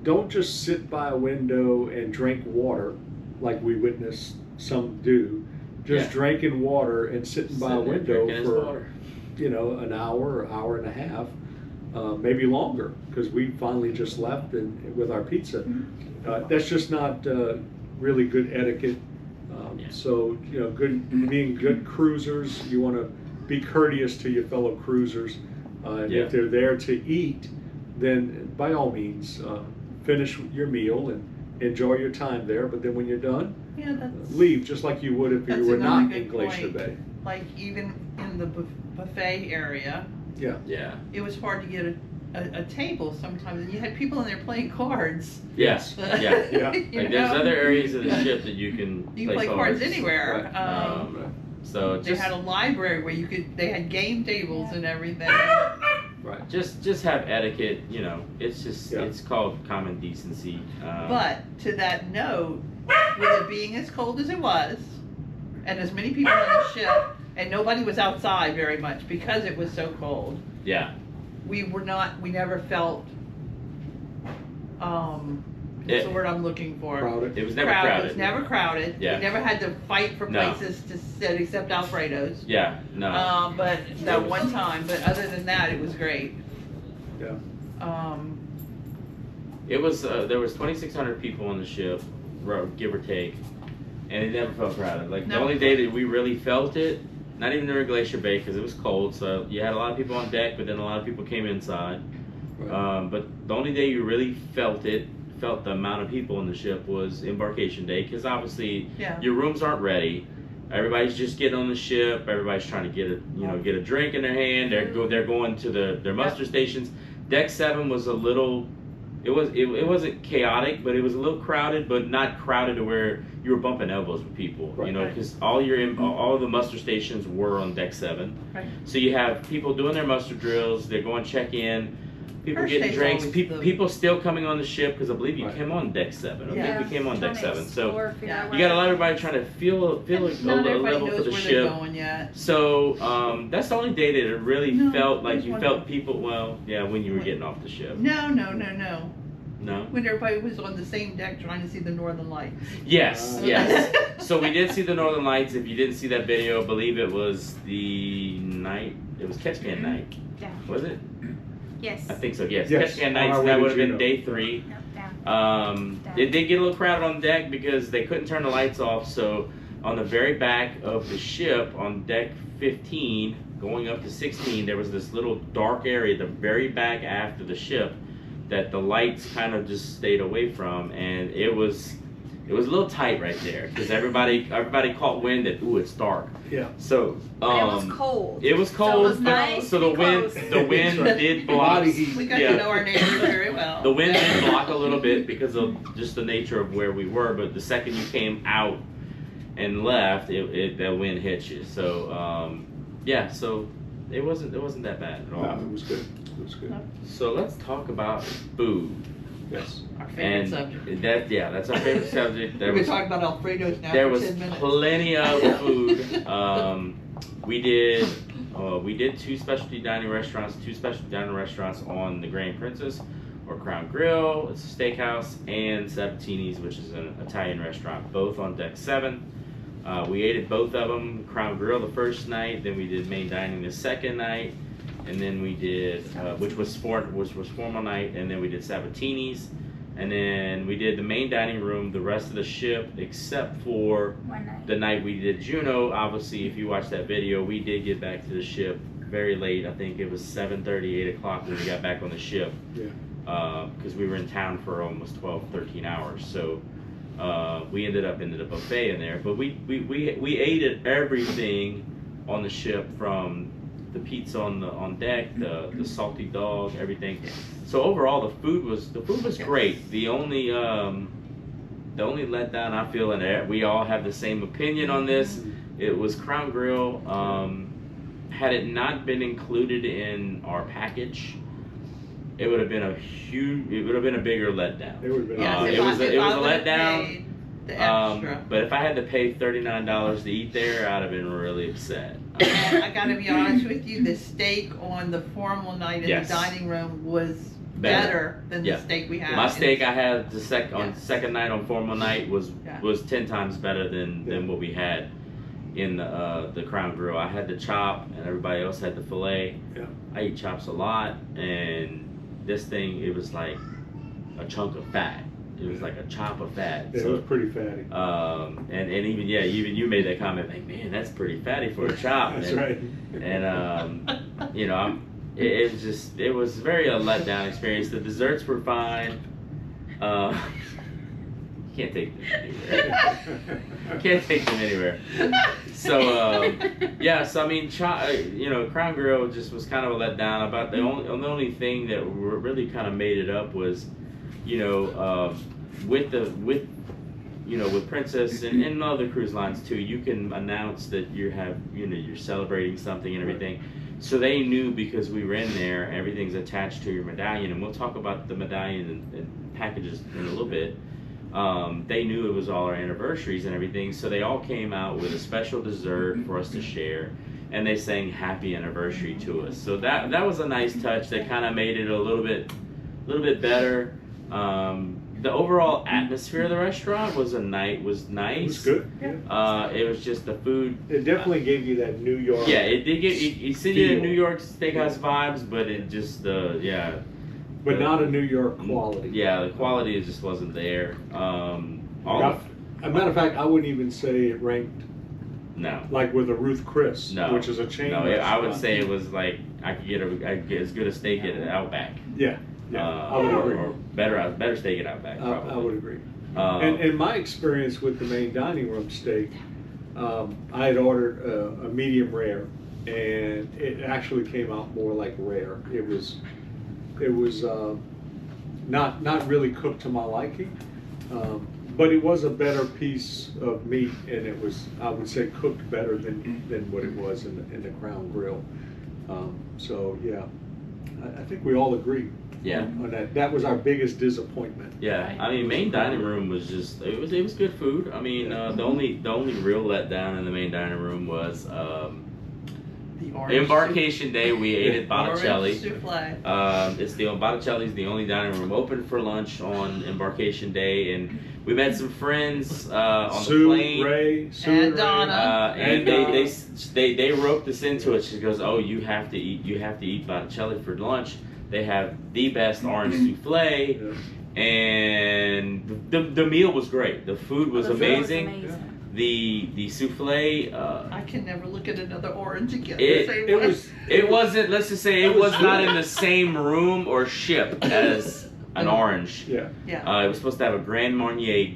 Don't just sit by a window and drink water like we witness some do. Just Yeah. drinking water and sitting by a Sitting there window drinking his for water. an hour or hour and a half, maybe longer, because we finally just left with our pizza. That's just not really good etiquette. Yeah. So being good cruisers, you want to be courteous to your fellow cruisers. And Yeah. if they're there to eat, then by all means finish your meal and enjoy your time there. But then when you're done, Yeah, that's leave just like you would if you That's were another not good in Glacier point. Bay. like even in the buffet area, Yeah. Yeah. it was hard to get a table sometimes, and you had people in there playing cards. Yes. Yeah. Yeah. You Like there's know? other areas of the ship that you can play cards anywhere. Right. So They just had a library where they had game tables and everything. Right. just have etiquette. It's just Yeah. it's called common decency. But to that note, with it being as cold as it was, and as many people on the ship, and nobody was outside very much because it was so cold, yeah. we never felt, what's the word I'm looking for? Crowded. It was never It crowded. was never crowded. Yeah. We never had to fight for No. places to sit except Alfredo's. Yeah. No. But that one time, but other than that, it was great. Yeah. It was there was 2,600 people on the ship, give or take, and it never felt crowded. Like the No. only day that we really felt it, not even during Glacier Bay because it was cold, so you had a lot of people on deck, but then a lot of people came inside. Right. But the only day you really felt the amount of people on the ship was embarkation day, because obviously Yeah. your rooms aren't ready. Everybody's just getting on the ship. Everybody's trying to get a drink in their hand. They're going to their muster stations. Deck 7 was a little it wasn't chaotic, but it was a little crowded, but not crowded to where you were bumping elbows with people. Right. You know, because all the muster stations were on deck 7. Right. So you have people doing their muster drills. They're going check in. People First getting day's drinks. always People still coming on the ship because I believe you Right. came on deck 7. I Yeah. think we came on deck 7. So Yeah. you got a lot of everybody trying to feel a Not everybody level knows for the where ship. they're going yet. So that's the only day that it really No, felt like there's you one felt day. people. Well, yeah, when you were getting off the ship. No. No. When everybody was on the same deck trying to see the northern lights. Yes, Uh, yes. So we did see the Northern Lights. If you didn't see that video, I believe it was the night. It was catch can night. Yeah. Was it? Yes. I think so. Yes. Yes, Catch can on nights. our way That to would have been Juneau. day 3. No, down. It did get a little crowded on deck because they couldn't turn the lights off. So on the very back of the ship, on deck 15, going up to 16, there was this little dark area, the very back after the ship, that the lights kind of just stayed away from, and it was a little tight right there because everybody caught wind that it's dark. Yeah. So But it was cold. It was So it cold. was nice so to the be wind close. the wind Right. did block. Body heat. We got Yeah. to know our neighbors very well. The wind did block a little bit because of just the nature of where we were, but the second you came out and left, that wind hit you. So yeah, so it wasn't that bad at all. No, it was good. It was good. So let's talk about food. Yes. Our favorite And subject. that's our favorite subject. We've been talking about Alfredo's now There for was 10 minutes. plenty of food. We did two specialty dining restaurants on the Grand Princess or Crown Grill. It's a steakhouse, and Sabatini's, which is an Italian restaurant, both on deck 7. We ate at both of them. Crown Grill the first night, then we did main dining the second night, and then we did which was formal night, and then we did Sabatini's, and then we did the main dining room the rest of the ship except for One night. the night we did Juneau. Obviously, if you watch that video, we did get back to the ship very late. I think it was 7:30, 8 o'clock when we got back on the ship. Yeah. Because we were in town for almost 12, 13 hours. So we ended up in the buffet in there. But we ate at everything on the ship, from the pizza on deck, the salty dog, everything. So overall, the food was great. The only letdown I feel, and we all have the same opinion on this, it was Crown Grill. Had it not been included in our package, it would have been a bigger letdown. It would have been. Yes, it if was I a would've letdown. paid the extra. But if I had to pay $39 to eat there, I'd have been really upset. And I gotta be honest with you, the steak on the formal night in Yes. the dining room was Better. better than Yeah. the steak we had. My in- steak I had on Yeah. second night on formal night was Yeah. 10 times better than what we had in the Crown Grill. I had the chop, and everybody else had the fillet. Yeah. I eat chops a lot, and this thing, it was like a chunk of fat. It was like a chop of fat. Yeah, it was pretty fatty. And even you made that comment, like, man, that's pretty fatty for a chop. That's and, right. And it was very a letdown experience. The desserts were fine. You can't take them anywhere. Can't take them anywhere. So so I mean, Crown Grill just was kind of a letdown. About the only thing that really kind of made it up was, with Princess and other cruise lines too, you can announce that you're celebrating something and everything. So they knew, because we were in there, everything's attached to your medallion, and we'll talk about the medallion and packages in a little bit. They knew it was all our anniversaries and everything, so they all came out with a special dessert for us to share, and they sang happy anniversary to us. So that was a nice touch that kind of made it a little bit better. The overall atmosphere of the restaurant was nice. It was good. Yeah. It was just the food. It definitely gave you that New York. Yeah, it did get you see the feel. New York steakhouse vibes, but it just But not a New York quality. Yeah, the quality just wasn't there. As a matter of fact, I wouldn't even say it ranked No. like with a Ruth Chris, No. which is a chain. No, I would restaurant. say it was like I could get as good a steak at Outback. Yeah, I would agree. Or better steak at Outback. Probably. I would agree. Um, And my experience with the main dining room steak, I had ordered a medium rare, and it actually came out more like rare. It was not really cooked to my liking. But it was a better piece of meat, and it was, I would say, cooked better than what it was in the Crown Grill. So yeah, I think we all agree. Yeah. On that. That was our biggest disappointment. Yeah, I mean, main dining room was just it was good food. I mean, the only real letdown in the main dining room was The orange embarkation day. We ate at Botticelli. Orange souffle. Botticelli's the only dining room open for lunch on embarkation day, and we met some friends on the plane. Sue and Donna. And they roped us into it. She goes, "Oh, you have to eat Botticelli for lunch. They have the best orange souffle." Yeah. And the meal was great. The food was The food was amazing. amazing. The souffle. I can never look at another orange again. It wasn't. Let's just say it was not in the same room or ship as an orange. Yeah. Yeah. It was supposed to have a Grand Marnier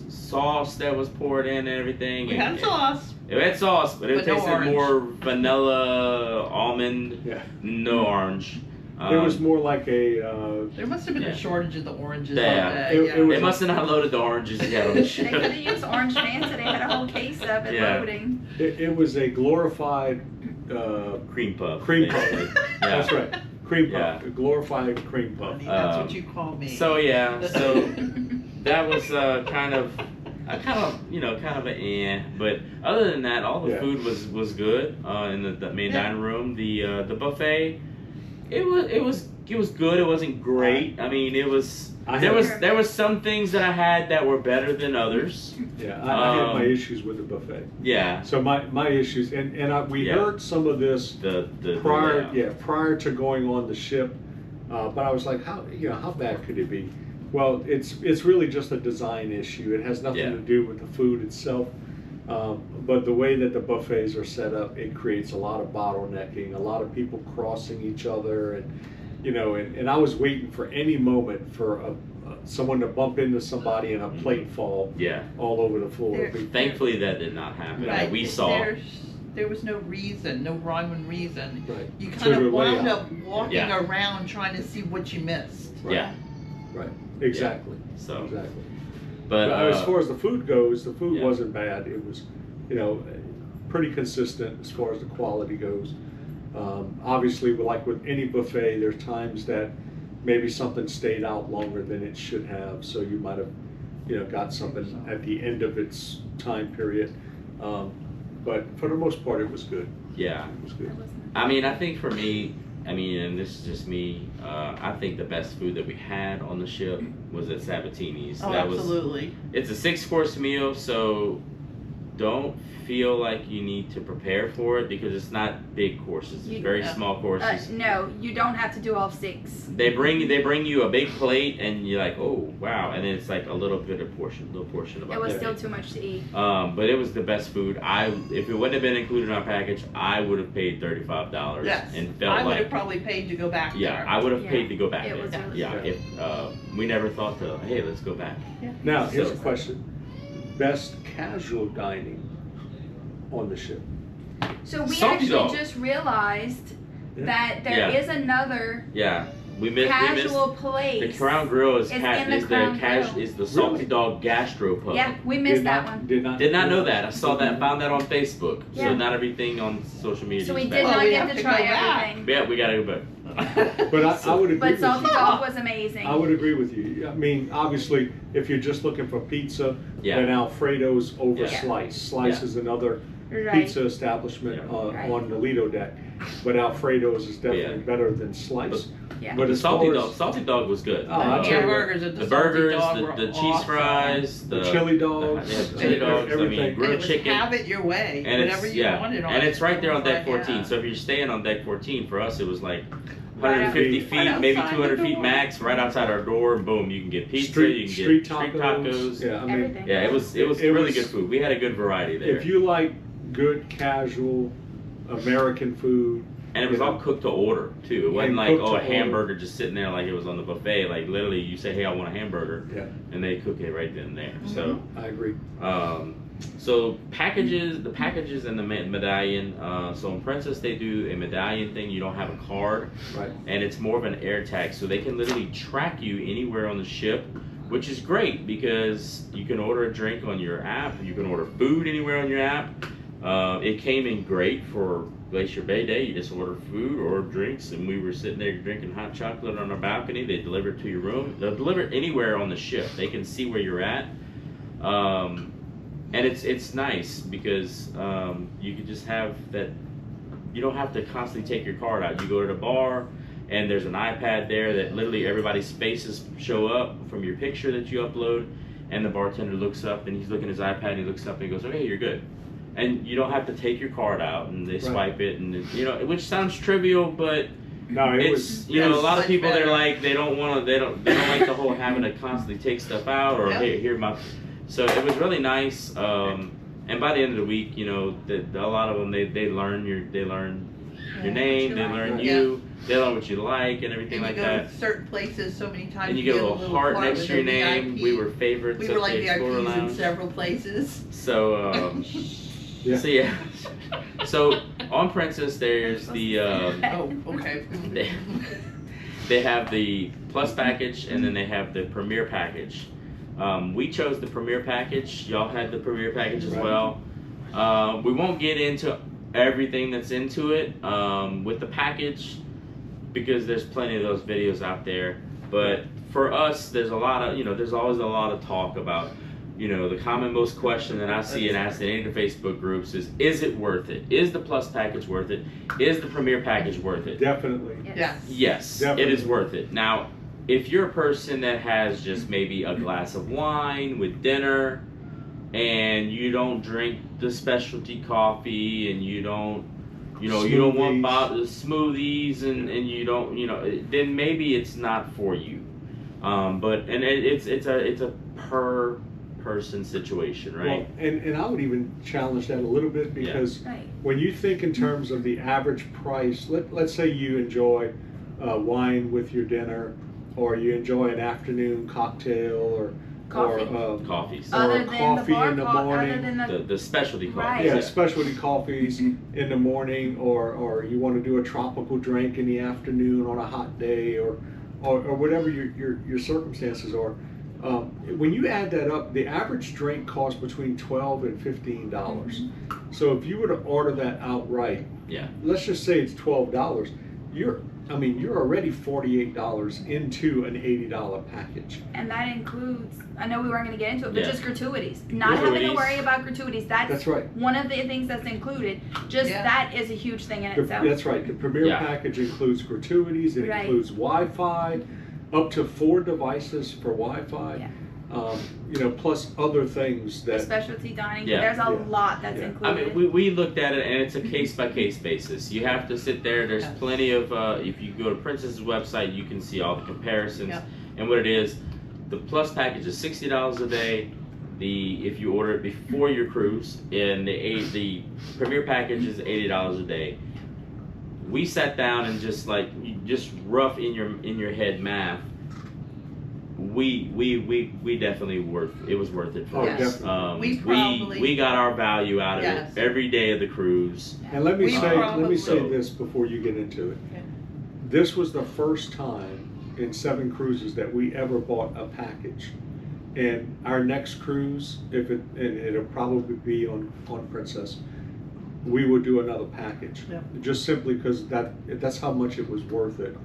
sauce that was poured in and everything. We had sauce. It had sauce, but it But no tasted orange. more vanilla, almond, Yeah. no orange. It was more like a. There must have been Yeah. a shortage of the oranges Yeah. all day. It Yeah. was- They must have not loaded the oranges yet on the They could ship. have used orange Fanta. They had a whole case of it Yeah. loading. It was a glorified Cream puff. cream puff. basically. Yeah. That's right, cream puff. Yeah. A glorified cream puff. Honey, that's Um, what you call me. So yeah, so that was kind of a but other than that, all the Yeah. food was good in the main Yeah. dining room. The buffet, it was good. It wasn't great. I mean, there was some things that I had that were better than others. Yeah, I had my issues with the buffet. Yeah. So my issues, and we Yeah. heard some of this The prior to going on the ship, but I was like, how bad could it be? Well, it's really just a design issue. It has nothing Yeah. to do with the food itself. But the way that the buffets are set up, it creates a lot of bottlenecking, a lot of people crossing each other, and I was waiting for any moment for someone to bump into somebody and a plate fall Yeah. all over the floor. There- Thankfully, that did not happen. Right. We saw. There was no reason, no rhyme and reason. Right. You To kind the of wound layout. up walking Yeah. around trying to see what you missed. Right. Yeah. Right. Exactly. So, Exactly. but as far as the food goes, the food yeah. wasn't bad. It was, pretty consistent as far as the quality goes. Obviously, like with any buffet, there's times that maybe something stayed out longer than it should have. So you might have, got something at the end of its time period. But for the most part, it was good. yeah. It was good. I mean, I think for me, and this is just me, I think the best food that we had on the ship was at Sabatini's. Oh, absolutely. It's a 6-course meal, so don't feel like you need to prepare for it because it's not big courses. It's very small courses. No, you don't have to do all 6. They bring you a big plate and you're like, oh wow, and then it's like a little portion of It was that. still too much to eat. But it was the best food. If it wouldn't have been included in our package, I would have paid $35 Yes. and felt I would like have probably paid to go back yeah, there. I would have Yeah. paid to go back It there. was really Yeah, good. if we never thought to, hey, let's go back. Yeah. Now, here's So- a question. Best casual dining on the ship? So we Salty actually dog. just realized Yeah. that there is Yeah. another Yeah, we missed. casual The place. Crown Grill is It's in the Crown Grill. is the Salty Really? Dog Gastro Pub. Yeah, we missed that one. Did not Know that. I saw that, found that on Facebook. Yeah. So not everything on social media. So we is did bad. not we get have to to try go back. everything. Yeah, we gotta go back. But I would agree But with Salty you. Dog was amazing. I would agree with you. I mean, obviously, if you're just looking for pizza, Yeah. then Alfredo's over Yeah. Slice. Slice Yeah. is another Right. pizza establishment Yeah. Right. on the Lido deck. But Alfredo's is definitely Yeah. better than Slice. Yeah. But The as far as Salty Dog was good. Oh, I'll The tell you what. hamburgers at the Salty burgers, Dog were the cheese awesome. fries, The chili dogs, the chili dogs. I mean, everything. And grilled it was chicken. have it your way, And whatever it's you yeah, wanted on and it. it's right there on It was deck like, 14. yeah. So if you're staying on deck 14, for us it was like Right 150 out- feet, right maybe outside 200 the feet door. max, right outside our door. And boom, you can get pizza, you can Street get street tacos. Yeah, I mean, Everything. Yeah, it was It really was- good food. We had a good variety there, if you like good casual American food, and it was you know, all cooked to order too. It And wasn't like cooked a to order. hamburger just sitting there like it was on the buffet. Like literally, you say, "Hey, I want a hamburger," yeah, and they cook it right then and there. So. I agree. So the packages and the medallion. So in Princess they do a medallion thing. You don't have a card, Right. and it's more of an air tag, so they can literally track you anywhere on the ship, which is great because you can order a drink on your app. You can order food anywhere on your app. It came in great for Glacier Bay Day. You just order food or drinks, and we were sitting there drinking hot chocolate on our balcony. They deliver it to your room. They'll deliver it anywhere on the ship. They can see where you're at. And it's nice because you can just have that. You don't have to constantly take your card out. You go to the bar, and there's an iPad there that literally everybody's faces show up from your picture that you upload, and the bartender looks up and he's looking at his iPad and he looks up and he goes, "Okay, you're good." And you don't have to take your card out and they swipe it, and which sounds trivial, but No, it's a lot of people they're like they don't like the whole having to constantly take stuff out or here my. So it was really nice, and by the end of the week, a lot of them they learn your name, they learn you, they learn what you like and everything like that. You go to certain places so many times. And you get a little heart next to your name. VIP. We were favorites. We were like at the Explorer VIPs in Lounge. several places. So so on Princess there's the Oh, okay. they have the Plus package and then they have the Premier package. We chose the Premier package. Y'all had the Premier package as well. We won't get into everything that's into it with the package because there's plenty of those videos out there. But for us, there's a lot of there's always a lot of talk about the common most question that I see and asked in any of the Facebook groups is it worth it? Is the Plus package worth it? Is the Premier package worth it? Definitely. Yes, Definitely. it is worth it. Now, if you're a person that has just maybe a glass of wine with dinner and you don't drink the specialty coffee and you don't want smoothies and you don't then maybe it's not for you. But it's a per person situation, right? Well, and I would even challenge that a little bit because when you think in terms of the average price, let's say you enjoy wine with your dinner, or you enjoy an afternoon cocktail, or coffees, or other a coffee in the morning. The specialty coffees. Right. Yeah, specialty coffees in the morning, or you want to do a tropical drink in the afternoon on a hot day, or whatever your circumstances are. When you add that up, the average drink costs between $12 and $15. So if you were to order that outright, let's just say it's $12, you're already $48 into an $80 package. And that includes, I know we weren't going to get into it, but just gratuities. Not having to worry about gratuities. That's right. One of the things that's included. That is a huge thing in itself. That's right. The Premier package includes gratuities. It includes Wi-Fi, up to 4 devices for Wi-Fi. Plus other things that specialty dining. There's a lot that's included. I mean, we looked at it, and it's a case-by-case basis. You have to sit there. There's plenty of. If you go to Princess's website, you can see all the comparisons and what it is. The Plus package is $60 a day. If you order it before your cruise, and the Premier package is $80 a day. We sat down and just rough in your head math. We definitely it was worth it for us. We got our value out of it every day of the cruise. And let me say this before you get into it. This was the first time in 7 cruises that we ever bought a package. And our next cruise, it'll probably be on Princess, we would do another package. Just simply because that's how much it was worth it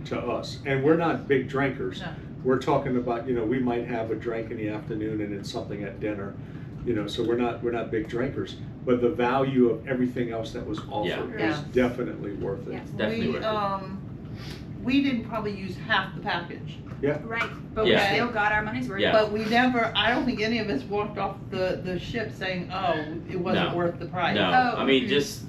to us. And we're not big drinkers. We're talking about, we might have a drink in the afternoon and then something at dinner, so we're not big drinkers. But the value of everything else that was offered was definitely worth it. It's definitely worth it. We didn't probably use half the package. Right, but we still got our money's worth. But we never, I don't think any of us walked off the ship saying, oh, it wasn't worth the price. No, I mean, just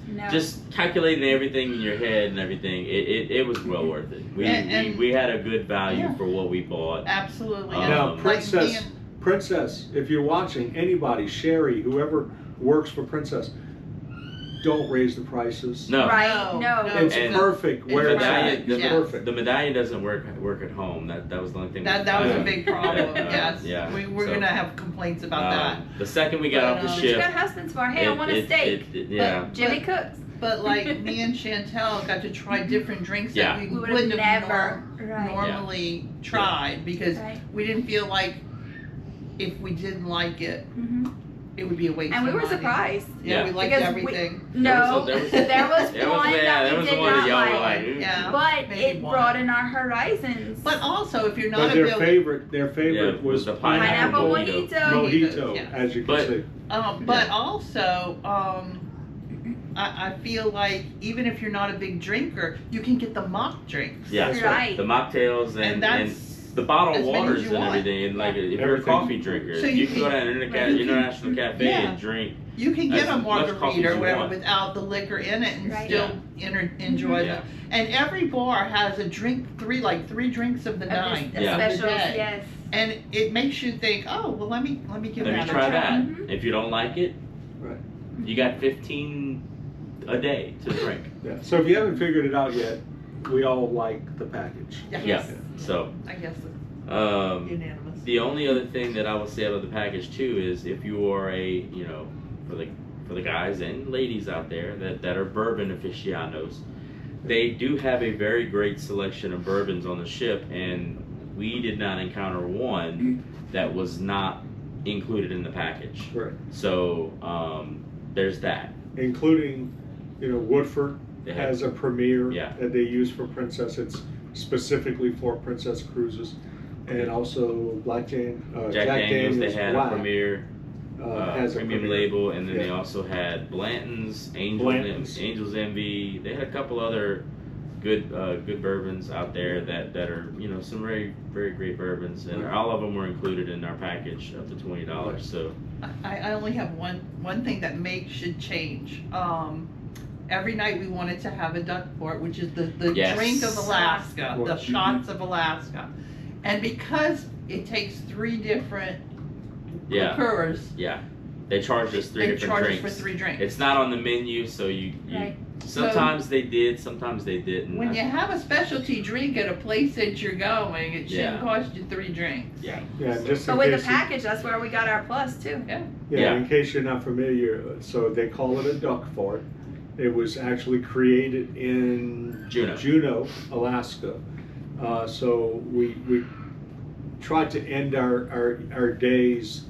calculating everything in your head and everything, it was well worth it. We had a good value for what we bought. Absolutely. Now, Princess, if you're watching, anybody, Sherry, whoever works for Princess, don't raise the prices. No. Right? No, No. no. It's And perfect the where it's medallion- at. the- It's yeah. perfect. The medallion doesn't work at home. That was the only thing. That was a Yeah. big problem. Yes. Yeah. We're So, gonna have complaints about that. The second we got But, off the um, What you ship, got husbands for? Hey, I want a steak. yeah. Jimmy cooks. But like me and Chantel got to try different drinks Yeah. that we We would've wouldn't have never. Right. normally tried because Right. we didn't feel like if we didn't like it, hmm it would be a waste And we of were money. surprised. Yeah, we Yeah. liked Because everything. No, There was- there was there one was that we did one not that y'all were like. like, Yeah. But Maybe it one. broadened our horizons. But also, if you're not But a their favorite Yeah, was was the Pineapple mojito. mojito. Yeah. as you can But- see. But also, I feel like even if you're not a big drinker, you can get the mock drinks. Yeah, That's right. the mocktails and that's the bottled as many as waters you and want. everything. And like, if you're a Everything. coffee drinker, So you you can go down to an Right. international cafe Yeah. and drink. You can get As a much coffee as margarita or you whatever want. without the liquor in it and Right. still enjoy Yeah. them. And every bar has a drink, three drinks of the night. The Yeah. of the specials, day. yes. And it makes you think, oh, well, let me give Let me that try a try. that. Mhm. If you don't like it, Right. you got 15 a day to drink. Yeah. So if you haven't figured it out yet, we all like the package. Yeah. Yes. So, I guess it's unanimous. the only other thing that I will say about the package too is if you are for the guys and ladies out there that are bourbon aficionados, they do have a very great selection of bourbons on the ship, and we did not encounter one that was not included in the package. Right. So there's that. Including, Woodford They have- has a Premier Yeah. that they use for Princess. It's specifically for Princess cruises. And also Jack Daniels, they had Black, a Premier has a premium Premier. label, and then they Yeah. also had Blanton's, Blanton's. Angel's Envy. They had a couple other good bourbons out there that are some very very great bourbons, and Right. all of them were included in our package up to $20. Right. So I only have one thing that should change. Every night we wanted to have a duck port, which is the Yes. drink of Alaska, the Right. shots of Alaska. And because it takes 3 different yeah, liqueurs, yeah, they charged us 3 they different charge us drinks. for 3 drinks. It's not on the menu, so you Right. sometimes they did, sometimes they didn't. When you have a specialty drink at a place that you're going, it shouldn't Yeah. cost you 3 drinks. Yeah. Yeah, just But in with the case package, that's where we got our plus too. Yeah. in case you're not familiar, so they call it a duck fort. It was actually created in Juneau. Alaska. So we tried to end our days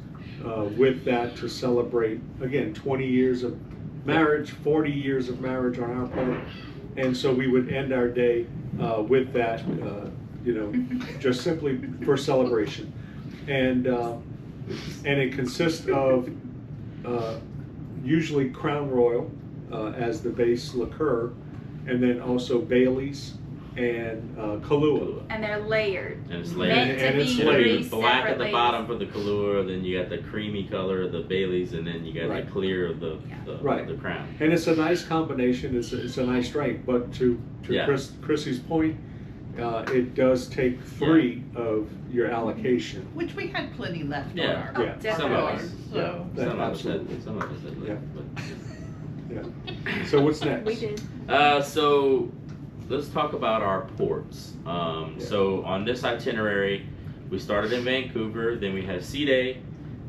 with that to celebrate, again, 20 years of marriage, 40 years of marriage on our part. And so we would end our day with that, just simply for celebration. And it consists of usually Crown Royal as the base liqueur, and then also Bailey's and Kahlua. And they're layered. And it's Meant layered. to And it's be layered. three Black at separate the layers. bottom for the Kahlua, then you got the creamy color of the Bailey's, and then you got Right. the clear of the Right. Crown. And it's a nice combination. It's a nice drink. But to Yeah. Chrissy's point, it does take 3 of your allocation. Which we had plenty left Yeah. on our Oh, Yeah. Some definitely. of us. So That Some of us had, absolutely. some of us had Yeah. left, So what's next? We did. So let's talk about our ports. So on this itinerary, we started in Vancouver, then we had a sea day,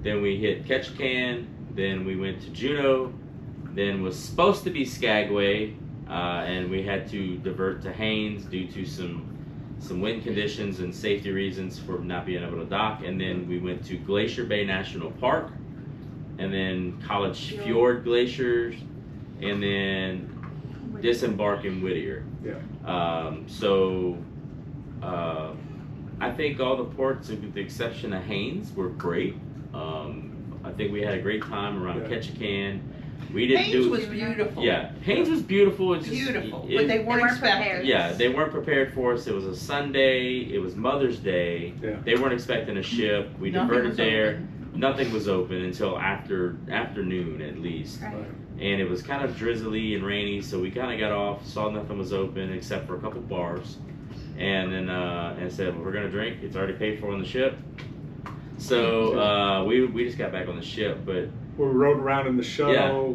then we hit Ketchikan, then we went to Juneau, then was supposed to be Skagway, and we had to divert to Haines due to some wind conditions and safety reasons for not being able to dock, and then we went to Glacier Bay National Park, and then College Fjord Glaciers, and then disembark in Whittier. Yeah. I think all the ports, with the exception of Haines, were great. I think we had a great time around Yeah. Ketchikan. We didn't Haines do. was beautiful. Yeah, Haines was beautiful. It's just, Beautiful. it- But they weren't prepared. expecting. yeah, they weren't prepared for us. It was a Sunday. It was Mother's Day. Yeah. They weren't expecting a ship. We Nothing diverted was there. open. Nothing was open until afternoon at least. Right. And it was kind of drizzly and rainy, so we kind of got off, saw nothing was open except for a couple bars, and then and said, well, we're gonna drink. It's already paid for on the ship. So we just got back on the ship, but we rode around in the shuttle.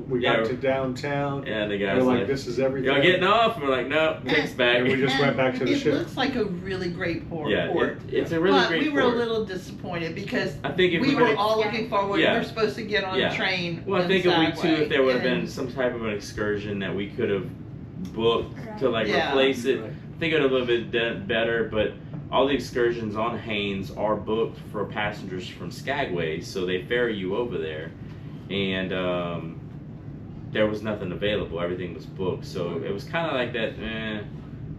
Yeah. We Yeah. got to downtown. Yeah, the They're guys like, "This is everything." y'all getting off? And we're like, no, takes back. And we just went back to the It ship. looks like a really great port. Yeah, it's a really But great we were port. a little disappointed because I think if we we were would've- all looking forward. Yeah. We were supposed to get on Yeah. a train. Well, I in think if there would have Sagway, been some type of an excursion that we could have booked to like Yeah. replace it. Right. I think it would have been better, but all the excursions on Haynes are booked for passengers from Skagway, so they ferry you over there, and there was nothing available. Everything was booked, so it was kind of like that.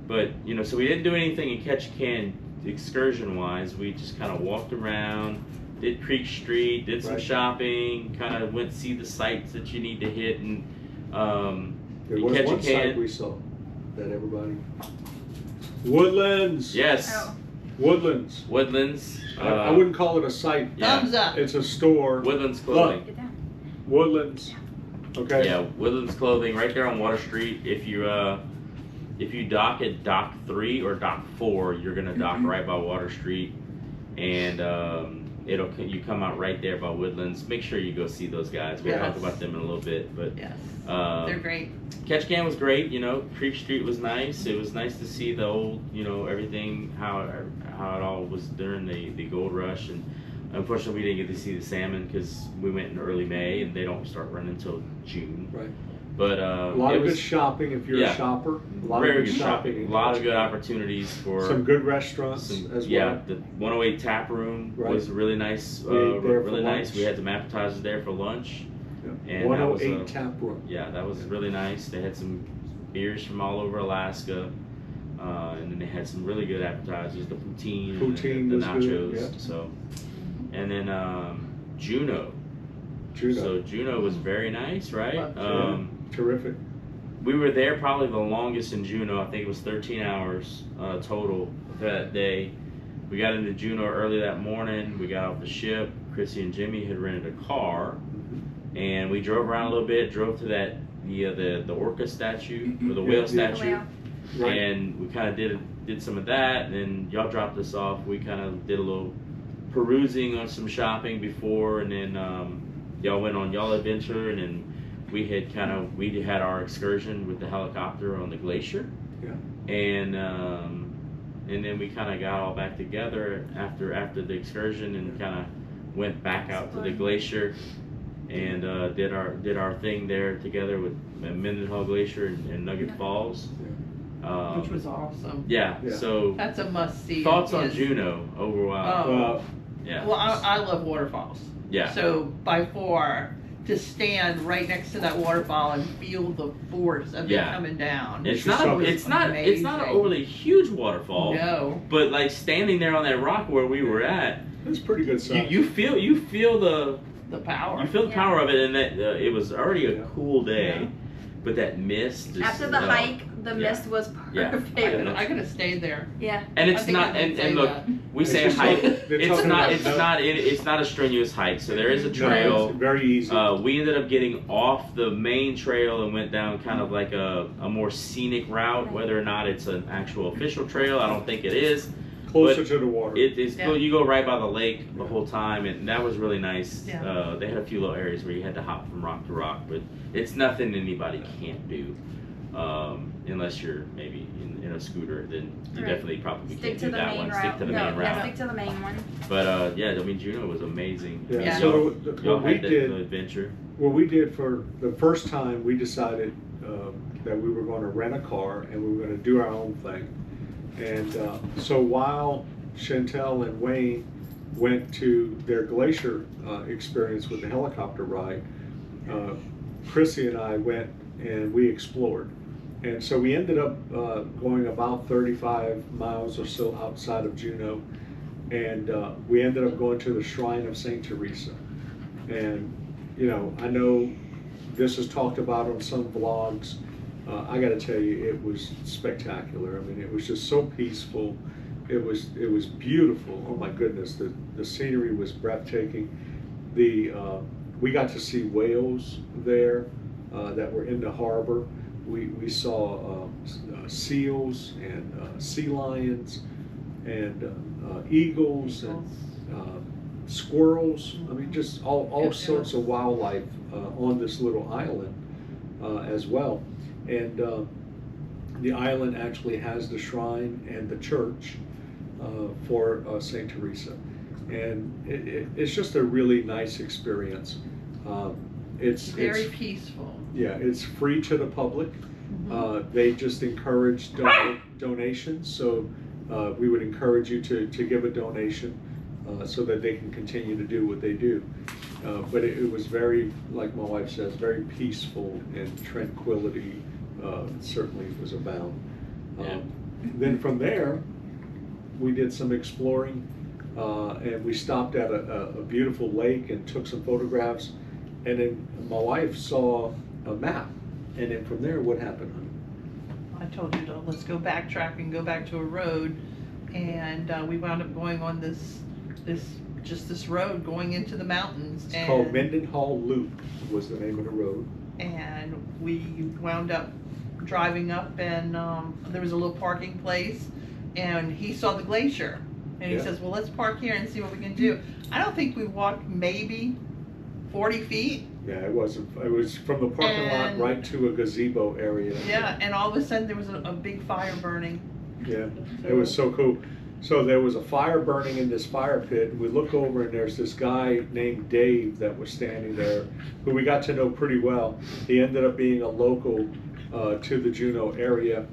But you know, so we didn't do anything in Ketchikan excursion-wise. We just kind of walked around, did Creek Street, did some Right. shopping, kind of went to see the sites that you need to hit, and There in was one Ketchikan. site we saw that everybody. Woodlands. Yes, Oh. Woodlands. Woodlands. I wouldn't call it a site. Yeah. Thumbs up. It's a store. Woodlands Clothing. Get down. Woodlands. Okay. Yeah, Woodlands Clothing, right there on Water Street. If you dock at Dock 3 or Dock 4, you're gonna dock right by Water Street, and you come out right there by Woodlands. Make sure you go see those guys. We'll talk Yes. about them in a little bit, but Yes, um, they're great. Ketchikan was great. You know, Creek Street was nice. It was nice to see the old, you know, everything how it all was during the gold rush, and unfortunately we didn't get to see the salmon because we went in early May and they don't start running until June. Right. But A lot it of was good shopping if you're yeah. a shopper. A lot very of good good shopping. A lot of good opportunities for Some good restaurants as well. yeah, the 108 tap room Right. was really nice. We ate there really for nice. lunch. We had some appetizers there for lunch. Yeah. And that was, 108 tap room. Yeah, that was really nice. They had some beers from all over Alaska, and then they had some really good appetizers, the poutine, Poutine and the was nachos. good, yeah. So, and then Juneau. Juneau. So Juneau was very nice, right? Love Terrific. We were there probably the longest in Juneau. I think it was 13 hours total for that day. We got into Juneau early that morning. We got off the ship. Chrissy and Jimmy had rented a car, and we drove around a little bit. Drove to the orca statue or the whale Yeah. statue, Whale. Right. and we kind of did some of that. And then y'all dropped us off. We kind of did a little perusing on some shopping before, and then y'all went on y'all adventure, and then we had our excursion with the helicopter on the glacier. Yeah. And then we kind of got all back together after the excursion and kind of went back out to the glacier and did our thing there together with Mendenhall Glacier and Nugget Falls. Which was awesome. Yeah. Yeah. So That's a must see. thoughts on Yes. Juneau overall? Oh. Well, Yeah. Well, I love waterfalls. Yeah. So by far, to stand right next to that waterfall and feel the force of Yeah. it coming down. It's was not amazing. it's not an overly huge waterfall. No. But like standing there on that rock where we were at, it's pretty good stuff. you feel the The power. the power of it, and that it was already a Yeah. cool day, Yeah. but that mist. Just, After the hike, the yeah. mist was Yeah. perfect. I could have stayed there. Yeah. and I it's think not. I did And say look, that. we It's say just hike. like- they're It's talking not. about It's no- not. It's not a strenuous hike. So there is a No, trail. it's very easy. We ended up getting off the main trail and went down kind of like a more scenic route. Right. Whether or not it's an actual official trail, I don't think it is. Closer but to the water. It is Yeah. cool. You go right by the lake the whole time, and that was really nice. Yeah. They had a few little areas where you had to hop from rock to rock, but it's nothing anybody can't do, unless you're maybe in a scooter. Then you Right. definitely probably Stick can't to do the that main one. route. Stick to the no, main yeah, route. stick to the main one. But yeah, I mean Juneau was amazing. Yeah. Yeah. So Y'all what we had the did, adventure. what we did for the first time, we decided that we were going to rent a car and we were going to do our own thing. And so while Chantel and Wayne went to their glacier experience with the helicopter ride, Chrissy and I went and we explored. And so we ended up going about 35 miles or so outside of Juneau, and we ended up going to the Shrine of St. Teresa. And you know, I know this is talked about on some vlogs. I got to tell you, it was spectacular. I mean, it was just so peaceful. It was beautiful. Oh my goodness, the scenery was breathtaking. We got to see whales there that were in the harbor. We saw seals and sea lions and eagles and squirrels. I mean, just all Yep. sorts of wildlife on this little island as well. And the island actually has the shrine and the church for St. Teresa. And it's just a really nice experience. It's Very peaceful. Yeah, it's free to the public. They just encourage donations, so we would encourage you to give a donation so that they can continue to do what they do. But it was very, like my wife says, very peaceful, and tranquility certainly was abound. Then from there, we did some exploring, and we stopped at a beautiful lake and took some photographs. And then my wife saw a map, and then from there, what happened, honey? I told you to let's go backtrack and go back to a road, and we wound up going on this road going into the mountains. It's called Mendenhall Loop was the name of the road. And we wound up driving up, and there was a little parking place, and he saw the glacier, and he says, well, let's park here and see what we can do. I don't think we walked maybe 40 feet. Yeah, it was from the parking lot right to a gazebo area. Yeah, and all of a sudden there was a big fire burning. Yeah, it was so cool. So there was a fire burning in this fire pit. We look over, and there's this guy named Dave that was standing there, who we got to know pretty well. He ended up being a local to the Juneau area,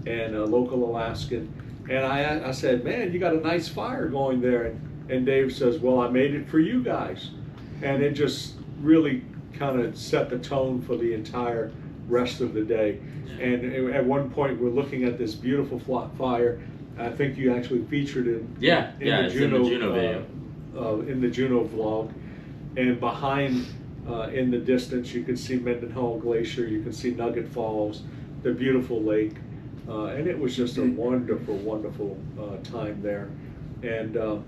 and a local Alaskan. And I said, man, you got a nice fire going there. And Dave says, well, I made it for you guys. And it just really kind of set the tone for the entire rest of the day. And at one point, we're looking at this beautiful fire. I think you actually featured it in the Juneau video, in the Juneau vlog. And behind, in the distance, you can see Mendenhall Glacier. You can see Nugget Falls, the beautiful lake, and it was just a wonderful, wonderful time there. And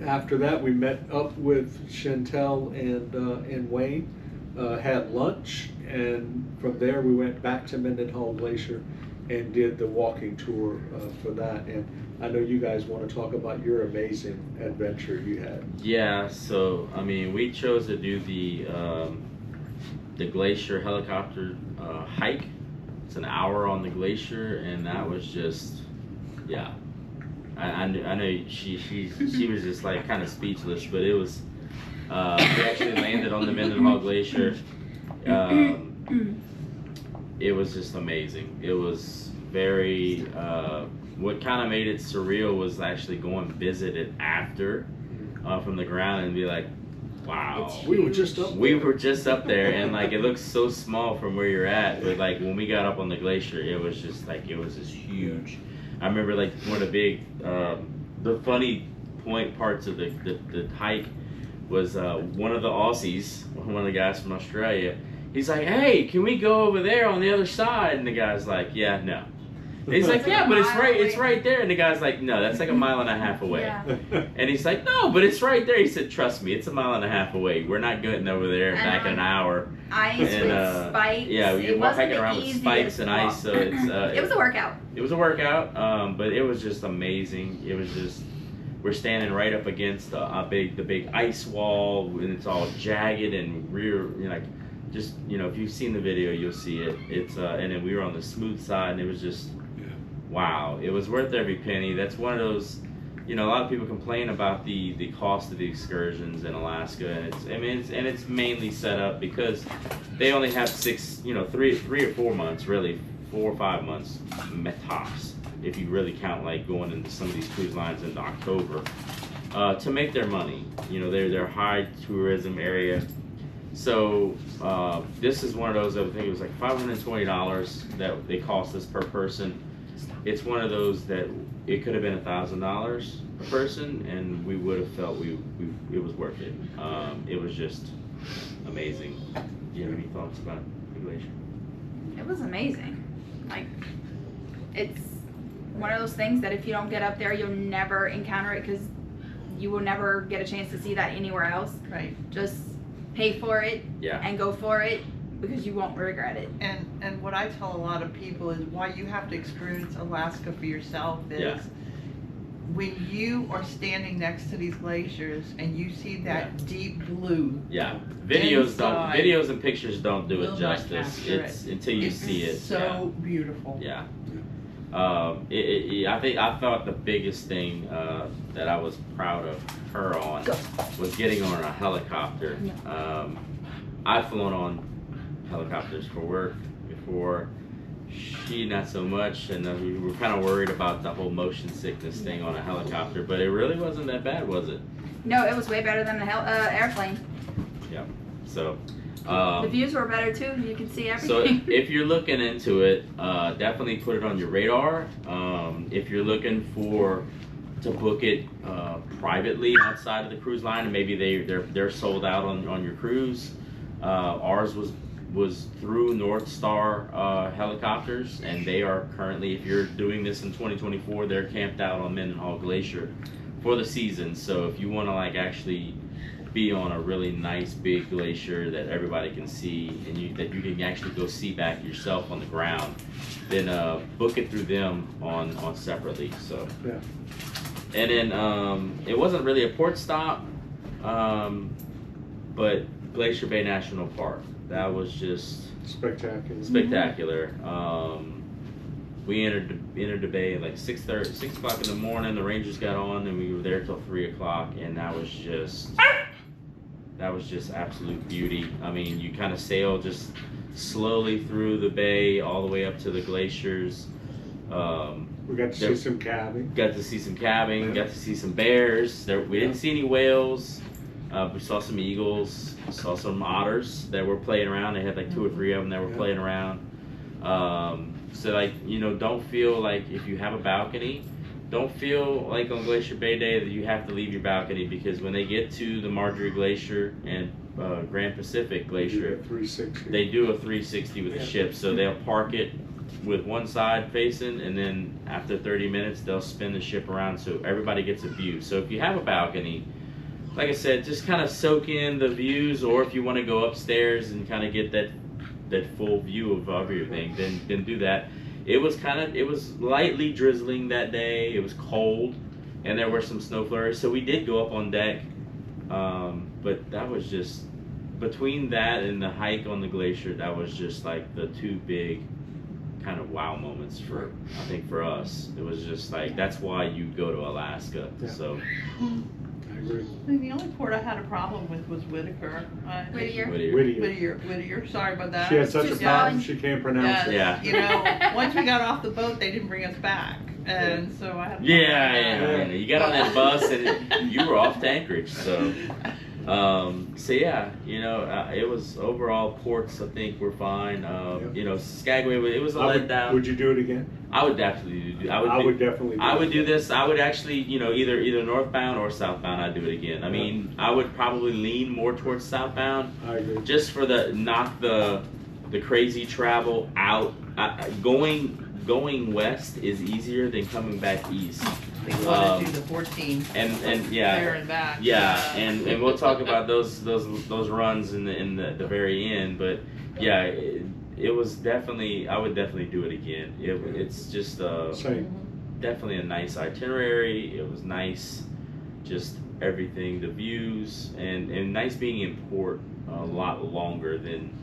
after that, we met up with Chantel and Wayne, had lunch, and from there we went back to Mendenhall Glacier and did the walking tour for that. And I know you guys want to talk about your amazing adventure you had. Yeah, so I mean, we chose to do the glacier helicopter hike. It's an hour on the glacier, and that was just, yeah. I know she was just like kind of speechless, but it was. We actually landed on the Mendenhall Glacier. It was just amazing. It was very. What kind of made it surreal was actually going visit it after from the ground and be like, wow. We were just up there. We were just up there, and like it looks so small from where you're at, but like when we got up on the glacier, it was just like it was just huge. I remember like one of the big, the funny parts of the hike was one of the Aussies, one of the guys from Australia. He's like, hey, can we go over there on the other side? And the guy's like, yeah, no. And he's like, yeah, but it's right there. And the guy's like, no, that's like 1.5 miles away. Yeah. And he's like, no, but it's right there. He said, trust me, it's 1.5 miles away. We're not getting over there back in an hour. Ice with spikes. Yeah, we were hiking around with spikes and ice, so it's it was a workout. It was a workout, but it was just amazing. It was just, we're standing right up against the big ice wall, and it's all jagged and like, just, you know, if you've seen the video, you'll see it. It's and then we were on the smooth side, and it was just, wow, it was worth every penny. That's one of those, you know, a lot of people complain about the cost of the excursions in Alaska, and it's mainly set up because they only have 3 or 4 months, really 4 or 5 months tops, if you really count like going into some of these cruise lines into October, to make their money. You know, they're high tourism area. So this is one of those, I think it was like $520 that they cost us per person. It's one of those that it could have been $1,000 a person, and we would have felt it was worth it. It was just amazing. Do you have any thoughts about the glacier? It was amazing. Like, it's one of those things that if you don't get up there, you'll never encounter it, because you will never get a chance to see that anywhere else. Right. Just pay for it and go for it, because you won't regret it. And what I tell a lot of people is why you have to experience Alaska for yourself is when you are standing next to these glaciers and you see that deep blue, Yeah, videos don't. inside Videos and pictures don't do will it not justice. capture It's until you see it. so beautiful. Yeah. I thought the biggest thing that I was proud of her on was getting on a helicopter. I've flown on helicopters for work before. She not so much, and we were kind of worried about the whole motion sickness thing on a helicopter, but it really wasn't that bad, was it? No, it was way better than the airplane. Yeah. So. The views were better too. You could see So everything. if you're looking into it, definitely put it on your radar. If you're looking to book it privately outside of the cruise line, and maybe they're sold out on your cruise. Ours was through North Star Helicopters, and they are currently, if you're doing this in 2024, they're camped out on Mendenhall Glacier for the season. So if you want to like actually be on a really nice big glacier that everybody can see, and that you can actually go see back yourself on the ground, then book it through them on separately. So Yeah. and then it wasn't really a port stop, but Glacier Bay National Park, that was just spectacular. We entered the bay at like 6 o'clock in the morning. The Rangers got on, and we were there till 3 o'clock, and that was just absolute beauty. I mean, you kind of sail just slowly through the bay all the way up to the glaciers. We got to see some calving. Got to see some calving. Got to see some bears. We didn't see any whales. We saw some eagles. Saw some otters that were playing around. They had like 2 or 3 of them that were playing around. So like, don't feel like if you have a balcony, don't feel like on Glacier Bay Day that you have to leave your balcony, because when they get to the Marjorie Glacier and Grand Pacific Glacier, they do a 360 with the ship. So they'll park it with one side facing, and then after 30 minutes they'll spin the ship around so everybody gets a view. So if you have a balcony, like I said, just kind of soak in the views, or if you want to go upstairs and kind of get that full view of everything, then do that. It was lightly drizzling that day. It was cold, and there were some snow flurries. So we did go up on deck, but that was just, between that and the hike on the glacier, that was just like the 2 big kind of wow moments for, I think, for us. It was just like, that's why you go to Alaska. Yeah. So. I agree. I mean, the only port I had a problem with was Whitaker. Whittier. Sorry about that. She had such a problem, she can't pronounce it. Yeah. You know, once we got off the boat, they didn't bring us back, and so I had. Yeah. You got on that bus and you were off to Anchorage. So yeah, it was overall ports, I think, were fine. Skagway, it was a letdown. Would you do it again? I would definitely do. I would do this. I would actually, either northbound or southbound. I'd do it again. I mean, I would probably lean more towards southbound. I agree. Just for not the crazy travel out. Going west is easier than coming back east. They want to do the 14 and there and back. Yeah, and we'll talk about those runs in the very end. But yeah, it was definitely, I would definitely do it again. It's just definitely a nice itinerary. It was nice, just everything, the views, and nice being in port a lot longer than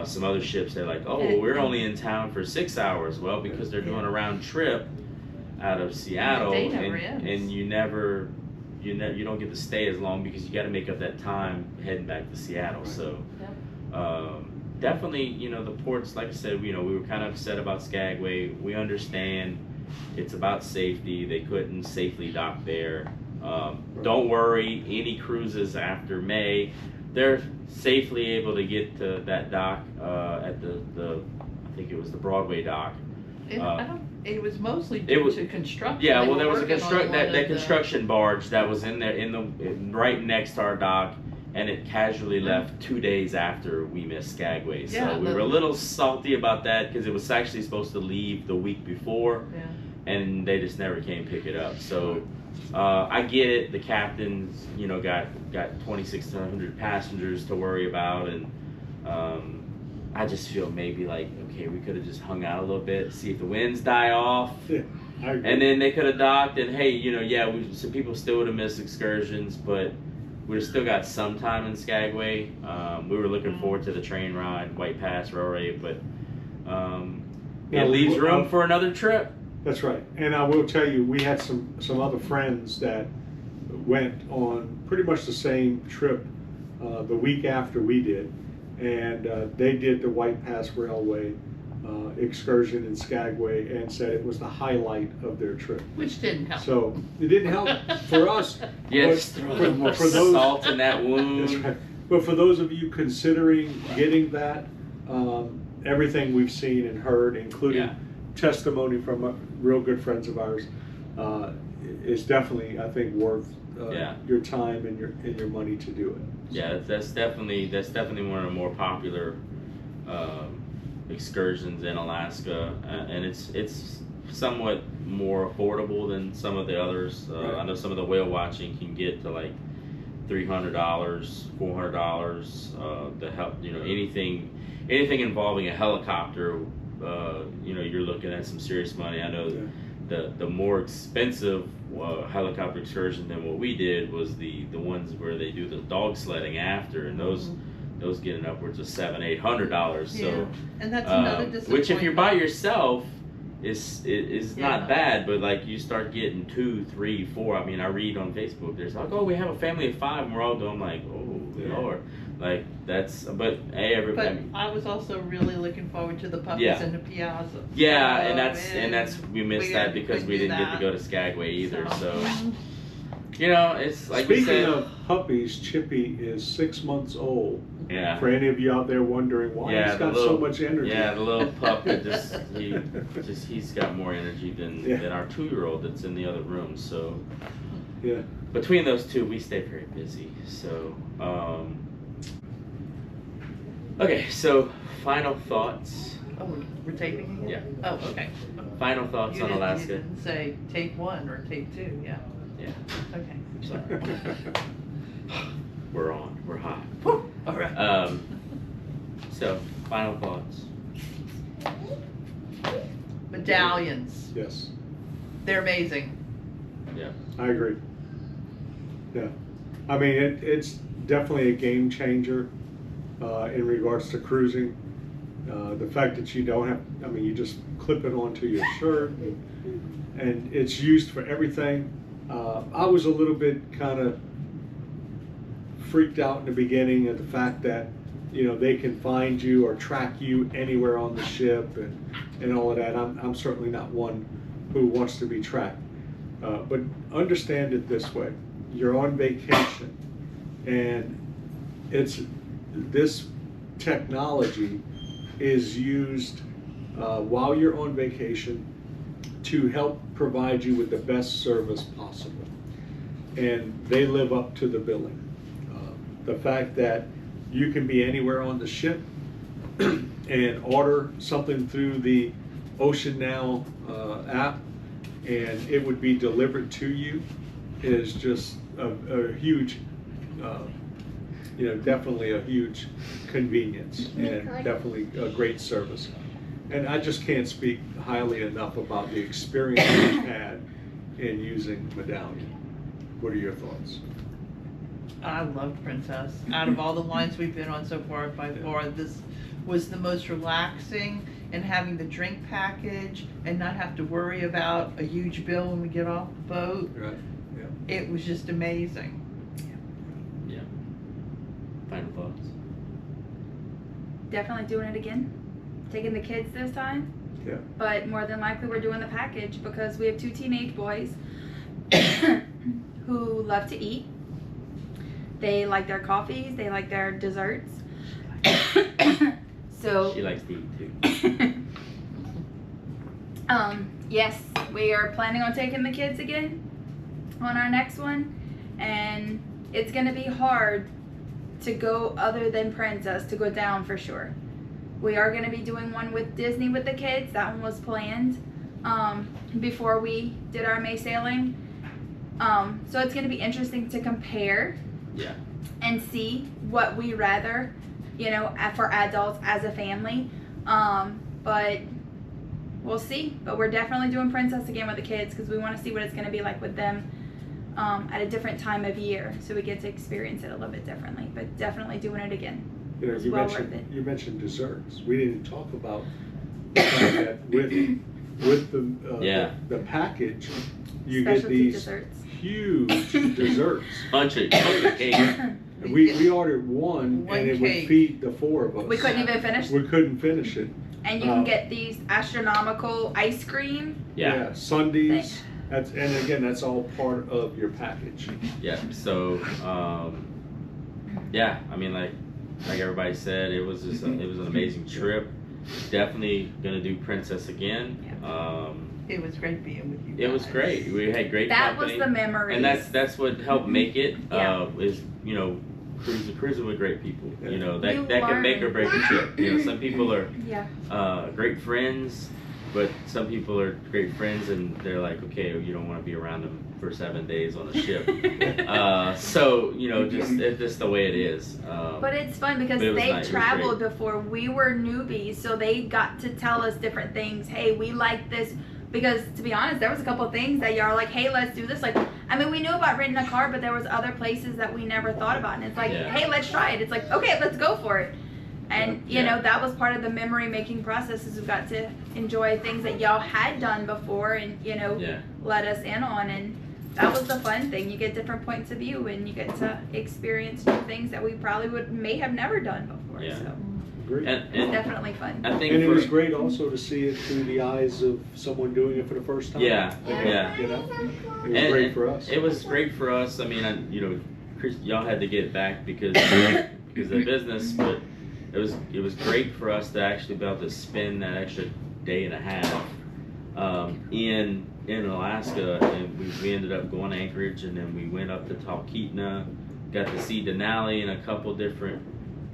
some other ships. They're like, we're only in town for 6 hours. Well, because they're doing a round trip out of Seattle, and you don't get to stay as long because you got to make up that time heading back to Seattle. So definitely, the ports, like I said, we were kind of upset about Skagway. We understand it's about safety. They couldn't safely dock there. Don't worry, any cruises after May, they're safely able to get to that dock at the I think it was the Broadway dock. It was mostly due to construction. Yeah, well, there was that construction barge that was in there right next to our dock, and it casually left 2 days after we missed Skagway. So we were a little salty about that, because it was actually supposed to leave the week before, and they just never came pick it up. So I get it. The captain's got 2,600 passengers to worry about, and I just feel maybe like, okay, we could have just hung out a little bit, see if the winds die off. I agree. And then they could have docked, and hey, you know, yeah, some people still would have missed excursions, but we'd have still got some time in Skagway. We were looking forward to the train ride, White Pass Railway, but Yeah, it leaves we- room for another trip. That's right. And I will tell you, we had some other friends that went on pretty much the same trip the week after we did. And they did the White Pass Railway excursion in Skagway and said it was the highlight of their trip. Which didn't help. So it didn't help for us. Yes, but throw a little more for those, salt in that wound. that's right. But for those of you considering getting that, everything we've seen and heard, including Yeah. testimony from real good friends of ours, is definitely, I think, worth your time and your money to do it. Yeah, that's definitely one of the more popular excursions in Alaska, and it's somewhat more affordable than some of the others. Right. I know some of the whale watching can get to like $300, $400. To help, you know, anything involving a helicopter, you know, you're looking at some serious money. I know the more expensive helicopter excursion than what we did was the ones where they do the dog sledding after, and those getting upwards of $700-800. So, and that's another disappointment. which if you're by yourself is not bad, but like you start getting 2, 3, 4. I mean, I read on Facebook, there's like, oh, we have a family of 5, and we're all going like, oh Lord, like that's. But hey, everybody. But I was also really looking forward to the puppies in the piazza. Yeah, So, and that's we missed that because we didn't get to go to Skagway either. So, mhm. you know, it's like Speaking we said. of puppies, Chippy is 6 months old. Yeah. For any of you out there wondering why he's got so much energy. Yeah, the little pup that he's got more energy than our 2-year-old that's in the other room. So yeah, between those two, we stay very busy. So okay, so final thoughts. Oh, we're taping again? Yeah. Oh, okay. Final thoughts You on didn't- Alaska. You didn't say tape 1 or tape 2, yeah. Yeah, Okay. sorry. We're on. We're hot. Whew, all right. So final thoughts. Medallions. Yes, They're amazing. Yeah. I agree. Yeah, I mean it's definitely a game changer in regards to cruising. The fact that you don't have, I mean, you just clip it onto your shirt, and it's used for everything. I was a little bit kind of freaked out in the beginning at the fact that, you know, they can find you or track you anywhere on the ship and all of that. I'm certainly not one who wants to be tracked. But understand it this way. You're on vacation, and this technology is used while you're on vacation to help provide you with the best service possible. And they live up to the billing. The fact that you can be anywhere on the ship and order something through the Ocean Now app, and it would be delivered to you is just a huge, you know, definitely a huge convenience and definitely a great service. And I just can't speak highly enough about the experience we've had in using Medallion. What are your thoughts? I loved Princess. Out of all the lines we've been on so far, by far, this was the most relaxing, and having the drink package and not have to worry about a huge bill when we get off the boat. Right. Yeah. It was just amazing. Yeah. Final thoughts. Definitely doing it again. Taking the kids this time. Yeah. But more than likely we're doing the package because we have 2 teenage boys who love to eat. They like their coffees, they like their desserts. So She likes to eat too. yes, we are planning on taking the kids again on our next one, and it's gonna be hard to go other than Princess, to go down for sure. We are gonna be doing one with Disney with the kids. That one was planned before we did our May sailing. So it's gonna be interesting to compare Yeah. and see what we rather, you know, for adults as a family. But we'll see. But we're definitely doing Princess again with the kids because we want to see what it's going to be like with them at a different time of year, so we get to experience it a little bit differently. But definitely doing it again. You know, It's you well mentioned worth it. you mentioned desserts. We didn't talk about the fact that with the package, you get Specialty these desserts. huge desserts. Bunch of cake. We ordered one One and it would cake. feed the 4 of us. We couldn't even finish. We couldn't finish it. And you can get these astronomical ice cream. Yeah. Sundaes. And again, that's all part of your package. Yeah. So, yeah. I mean, like everybody said, it was just it was an amazing trip. Definitely gonna do Princess again. It was great being with you It was guys. great. We had great That company. was the memories. And that's what helped make it. Yeah. Is cruising with great people. You know that You can make or learn. break a trip. You know, some people are Yeah. great friends, but some people are great friends and they're like, okay, you don't want to be around them for 7 days on a ship. So you know, it's just the way it is. But it's fun because But it was they nice. It was traveled great. before. We were newbies, so they got to tell us different things. Hey, we like this. Because to be honest, there was a couple of things that y'all are like, hey, let's do this. Like, I mean, we knew about renting a car, but there was other places that we never thought about. And it's like, Yeah. hey, let's try it. It's like, okay, let's go for it. And, you Yeah. know, that was part of the memory making process is we got to enjoy things that y'all had done before and, you know, Yeah. let us in on. And that was the fun thing. You get different points of view and you get to experience new things that we probably may have never done before. Yeah. So Great. And it's definitely fun. I think And it for, was great also to see it through the eyes of someone doing it for the first time. Yeah, yeah. You know, it was And- great for us. It was great for us. I mean, you know, Chris, y'all had to get back because of the business, but it was great for us to actually be able to spend that extra day and a half in Alaska, and we ended up going to Anchorage, and then we went up to Talkeetna, got to see Denali and a couple different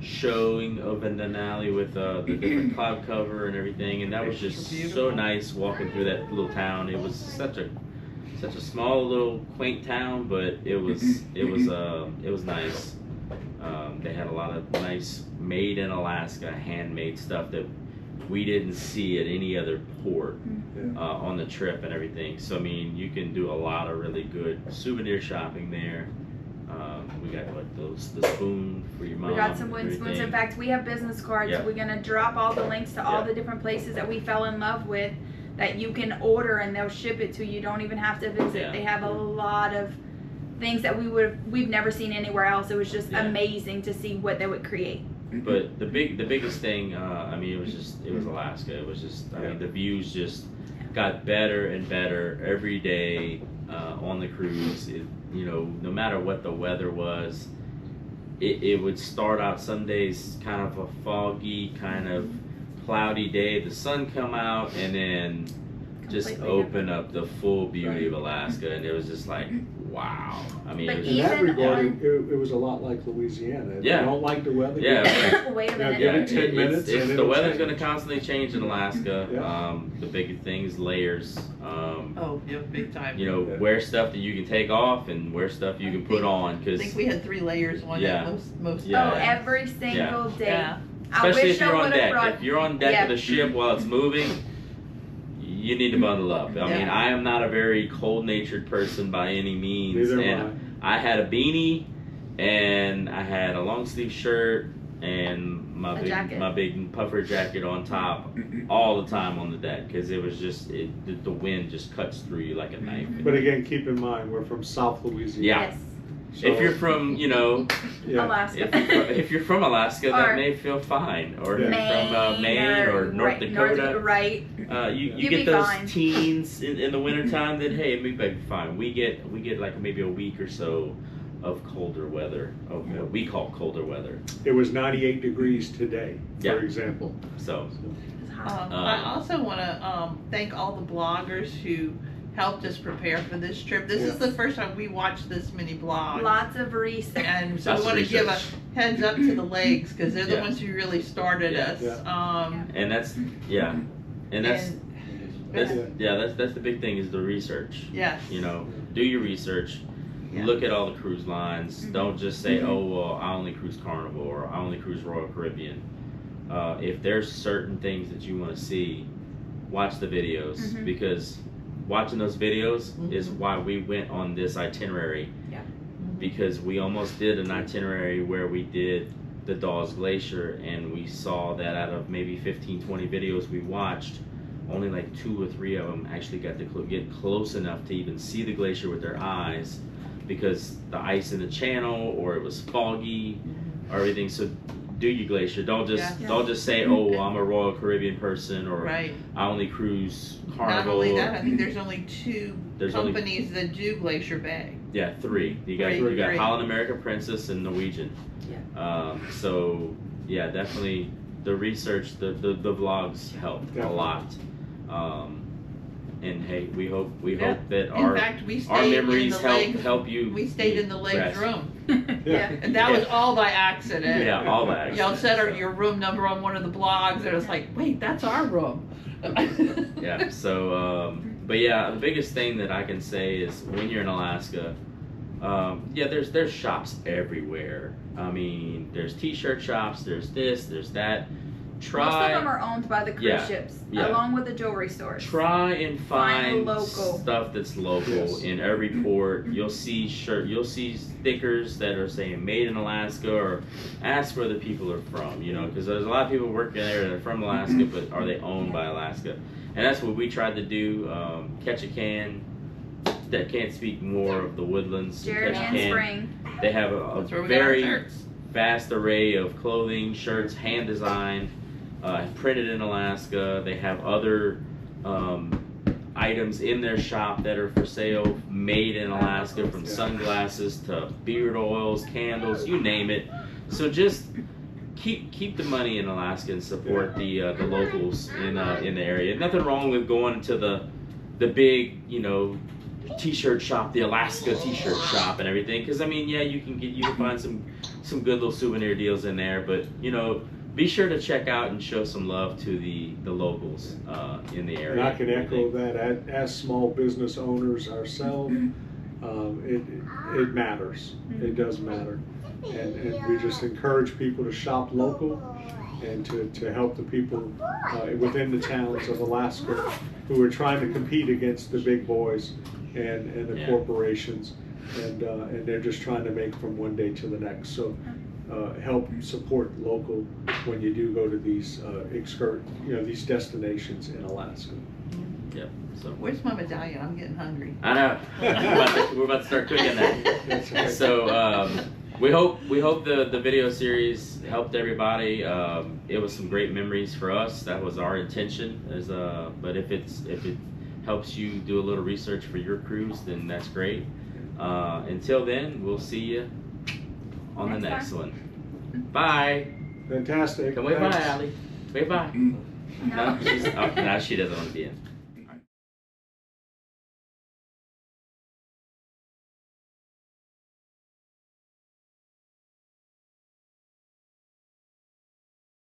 showing of Denali with the different cloud cover and everything, and that was just so nice walking through that little town. It was such a small little quaint town, but it was nice. They had a lot of nice made in Alaska handmade stuff that we didn't see at any other port on the trip and everything. So I mean, you can do a lot of really good souvenir shopping there. We got the spoon for your mom. We got some and wooden spoons. everything. In fact, we have business cards. Yeah. We're gonna drop all the links to all Yeah. the different places that we fell in love with that you can order and they'll ship it to you. You don't even have to visit. Yeah. They have a lot of things that we've never seen anywhere else. It was just Yeah. amazing to see what they would create. But the biggest thing, I mean, it was Alaska. It was just, I mean, the views just got better and better every day on the cruise. You know, no matter what the weather was, it would start out some days kind of a foggy, kind of cloudy day. The sun come out and then just Completely open up the full beauty of Alaska, and it was just like, wow. I mean, But it was In just, that Even regard, on- it was a lot like Louisiana. If Yeah. you don't like the weather, Yeah. Wait a Yeah, minute. give it 10 it's- minutes and the it'll weather's change. going to constantly change in Alaska. Yeah. The big thing is layers. Oh, yeah, big time. You know, Yeah. wear stuff that you can take off and wear stuff you can put on. I Because think we had 3 layers on Yeah. it most Yeah. Oh, every single day. Yeah. I especially wish if you're I on would've deck. brought- If you're on deck Yeah. of the ship while it's moving, you need to bundle up. I mean, Yeah. I am not a very cold-natured person by any means. Neither and am I had a beanie, and I had a long sleeve shirt, and A jacket. my big puffer jacket on top all the time on the deck because it was just the wind just cuts through you like a knife. But again, keep in mind we're from South Louisiana. Yeah. Yes. So, If you're from, you know, yeah. Alaska. if you're from Alaska, that Or may feel fine. Or if you're Maine, from Maine or North Dakota, right. you You'd get be those fine. teens in the wintertime that, hey, it may be fine. We get like maybe a week or so of colder weather, of what we call colder weather. It was 98 degrees today, Yeah. for example. So, I also want to thank all the bloggers who helped us prepare for this trip. This is the first time we watched this many blogs. Lots of research. And so Lots we of want to give a research. heads up to the legs because they're the Yeah. ones who really started Yeah. us. and that's that's and- that's the big thing is the research. yes. You know, do your research. Yeah. Look at all the cruise lines. Don't just say, "Oh, well, I only cruise Carnival or I only cruise Royal Caribbean." If there's certain things that you want to see, watch the videos, because watching those videos is why we went on this itinerary. Yeah. Because we almost did an itinerary where we did the Dawes Glacier, and we saw that out of maybe 15-20 videos we watched, only like 2 or 3 of them actually got to get close enough to even see the glacier with their eyes, because the ice in the channel, or it was foggy or everything. So do your glacier. Don't just say, oh, I'm a Royal Caribbean person, or I only cruise Carnival. Not only that, I think there's only 2 companies that do Glacier Bay. Yeah, 3. You got Holland America Princess and Norwegian. Yeah. So yeah, definitely the research, the vlogs helped a lot. And hey, we hope that our memories help you. We stayed in the legs room. Yeah. And that was all by accident. Yeah, all by accident. Y'all said your room number on one of the blogs, and it was like, wait, that's our room. Yeah. So, but yeah, the biggest thing that I can say is when you're in Alaska, there's shops everywhere. I mean, there's t-shirt shops, there's this, there's that. Most of them are owned by the cruise ships, along with the jewelry stores. Try and find local stuff that's local in every port. You'll see stickers that are saying "Made in Alaska," or ask where the people are from. You know, because there's a lot of people working there that are from Alaska, but are they owned by Alaska? And that's what we tried to do. Ketchikan, that can't speak more of the woodlands. Jeremy and Spring. They have a very vast array of clothing, shirts, hand designed. Printed in Alaska. They have other items in their shop that are for sale, made in Alaska, from sunglasses to beard oils, candles, you name it. So just keep the money in Alaska and support the locals in the area. Nothing wrong with going to the big, you know, t-shirt shop, the Alaska t-shirt shop and everything. Because I mean, yeah, you can find some good little souvenir deals in there, but you know, be sure to check out and show some love to the locals in the area. And I can echo that. As small business owners ourselves, it matters. It does matter. And we just encourage people to shop local and to help the people within the towns of Alaska who are trying to compete against the big boys and the corporations. And they're just trying to make from one day to the next. So help support local when you do go to these these destinations in Alaska. Yep. So where's my medallion? I'm getting hungry. I know. We're about to start cooking that. That's right. So we hope the video series helped everybody. It was some great memories for us. That was our intention. But if it helps you do a little research for your cruise, then that's great. Until then, we'll see you on the next one. Bye. Fantastic. Come wave bye, Allie. Wave bye. No, she doesn't want to be in.